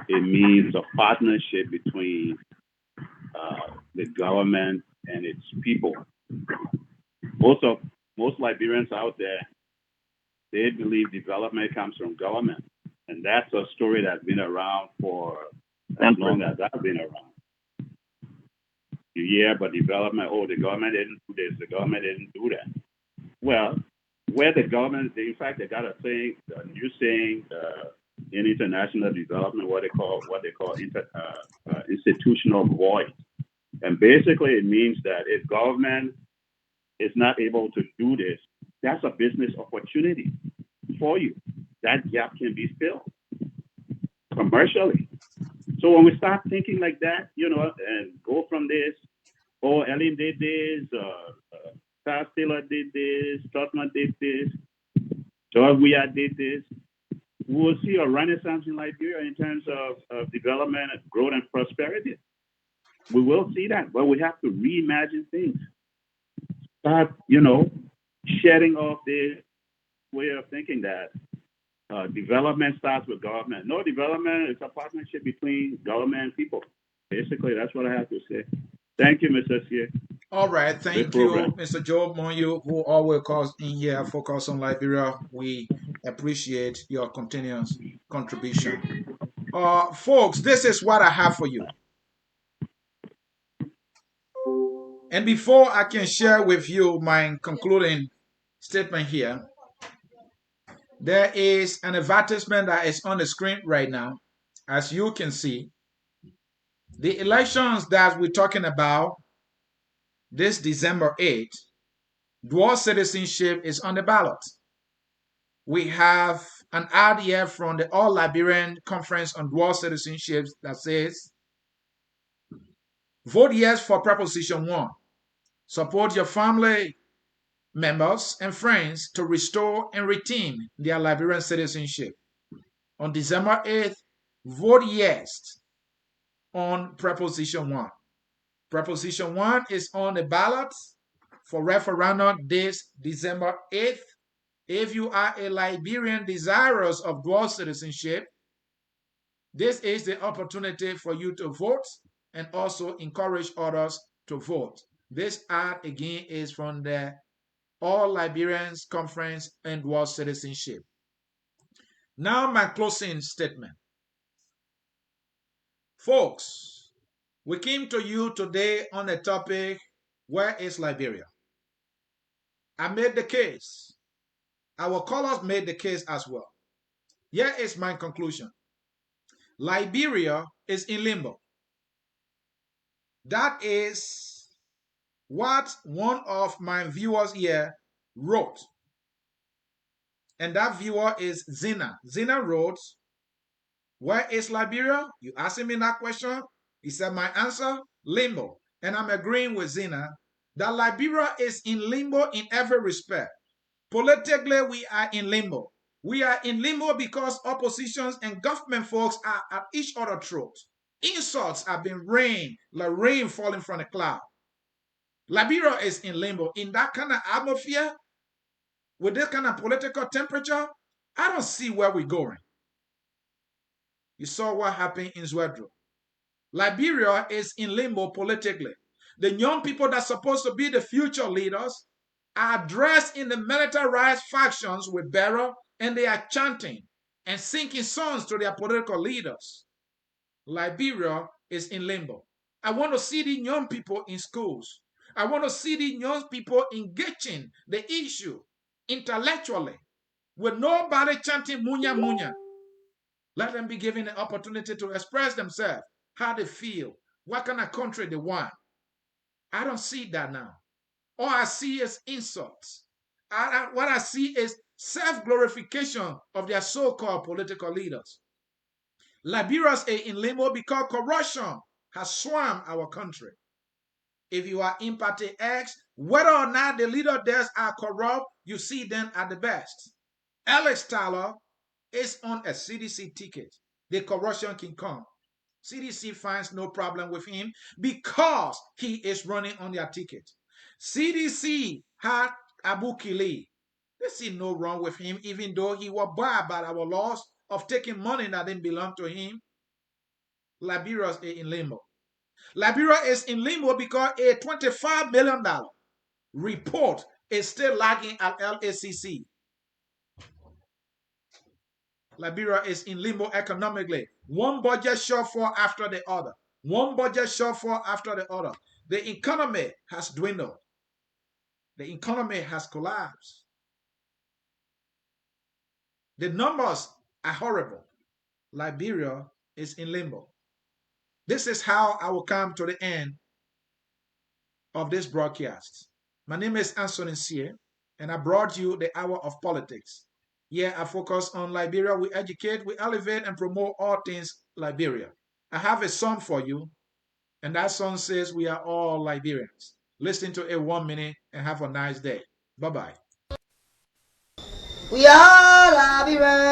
it means a partnership between the government and its people. Most Liberians out there, they believe development comes from government. And that's a story that's been around for as long as I've been around. You hear about development, the government didn't do this, the government didn't do that. Well, where the government, in fact, they got a new saying in international development, what they call institutional void. And basically it means that if government is not able to do this, that's a business opportunity for you. That gap can be filled commercially. So when we start thinking like that, and go from this, Ellen did this, Charles Taylor did this, Trotman did this, George Weah did this, we will see a renaissance in Liberia in terms of development, growth, and prosperity. We will see that, but we have to reimagine things. Start, shedding off this way of thinking that development starts with government. No, development is a partnership between government and people. Basically, that's what I have to say. Thank you, Mr. C. All right, thank you, Mr. Joe Monyu, who always calls in here, focus on Liberia. We appreciate your continuous contribution. Folks, this is what I have for you. And before I can share with you my concluding statement here, there is an advertisement that is on the screen right now. As you can see, the elections that we're talking about this December 8th, dual citizenship is on the ballot. We have an ad here from the All Liberian Conference on Dual Citizenship that says, vote yes for Proposition 1. Support your family members and friends to restore and retain their Liberian citizenship. On December 8th, vote yes on Proposition 1. Proposition 1 is on the ballot for referendum this December 8th. If you are a Liberian desirous of dual citizenship, this is the opportunity for you to vote and also encourage others to vote. This ad again is from the All Liberians Conference and Dual Citizenship. Now my closing statement. Folks, we came to you today on the topic, where is Liberia? I made the case. Our callers made the case as well. Here is my conclusion. Liberia is in limbo. That is what one of my viewers here wrote. And that viewer is Zina. Zina wrote, where is Liberia? You asked me that question. He said, my answer, limbo. And I'm agreeing with Zina that Liberia is in limbo in every respect. Politically, we are in limbo. We are in limbo because oppositions and government folks are at each other's throat. Insults have been rain, like rain falling from the cloud. Liberia is in limbo. In that kind of atmosphere, with this kind of political temperature, I don't see where we're going. You saw what happened in Zwedro. Liberia is in limbo politically. The young people that are supposed to be the future leaders are dressed in the militarized factions with barrel, and they are chanting and singing songs to their political leaders. Liberia is in limbo. I want to see the young people in schools. I want to see the young people engaging the issue intellectually with nobody chanting munya munya. Let them be given the opportunity to express themselves, how they feel, what kind of country they want. I don't see that now. All I see is insults. What I see is self-glorification of their so-called political leaders. Liberia is in limbo because corruption has swarmed our country. If you are in party X, whether or not the leader there are corrupt, you see them at the best. Alex Tyler is on a CDC ticket. The corruption can come. CDC finds no problem with him because he is running on their ticket. CDC had Abu Kili. They see no wrong with him, even though he was bad by our laws of taking money that didn't belong to him. Liberia is in limbo. Liberia is in limbo because a $25 million report is still lagging at LACC. Liberia is in limbo economically. One budget shortfall after the other. One budget shortfall after the other. The economy has dwindled. The economy has collapsed. The numbers are horrible. Liberia is in limbo. This is how I will come to the end of this broadcast. My name is Anthony Sier, and I brought you the Hour of Politics. Here I focus on Liberia. We educate, we elevate, and promote all things Liberia. I have a song for you, and that song says we are all Liberians. Listen to it 1 minute and have a nice day. Bye-bye. We are Liberians.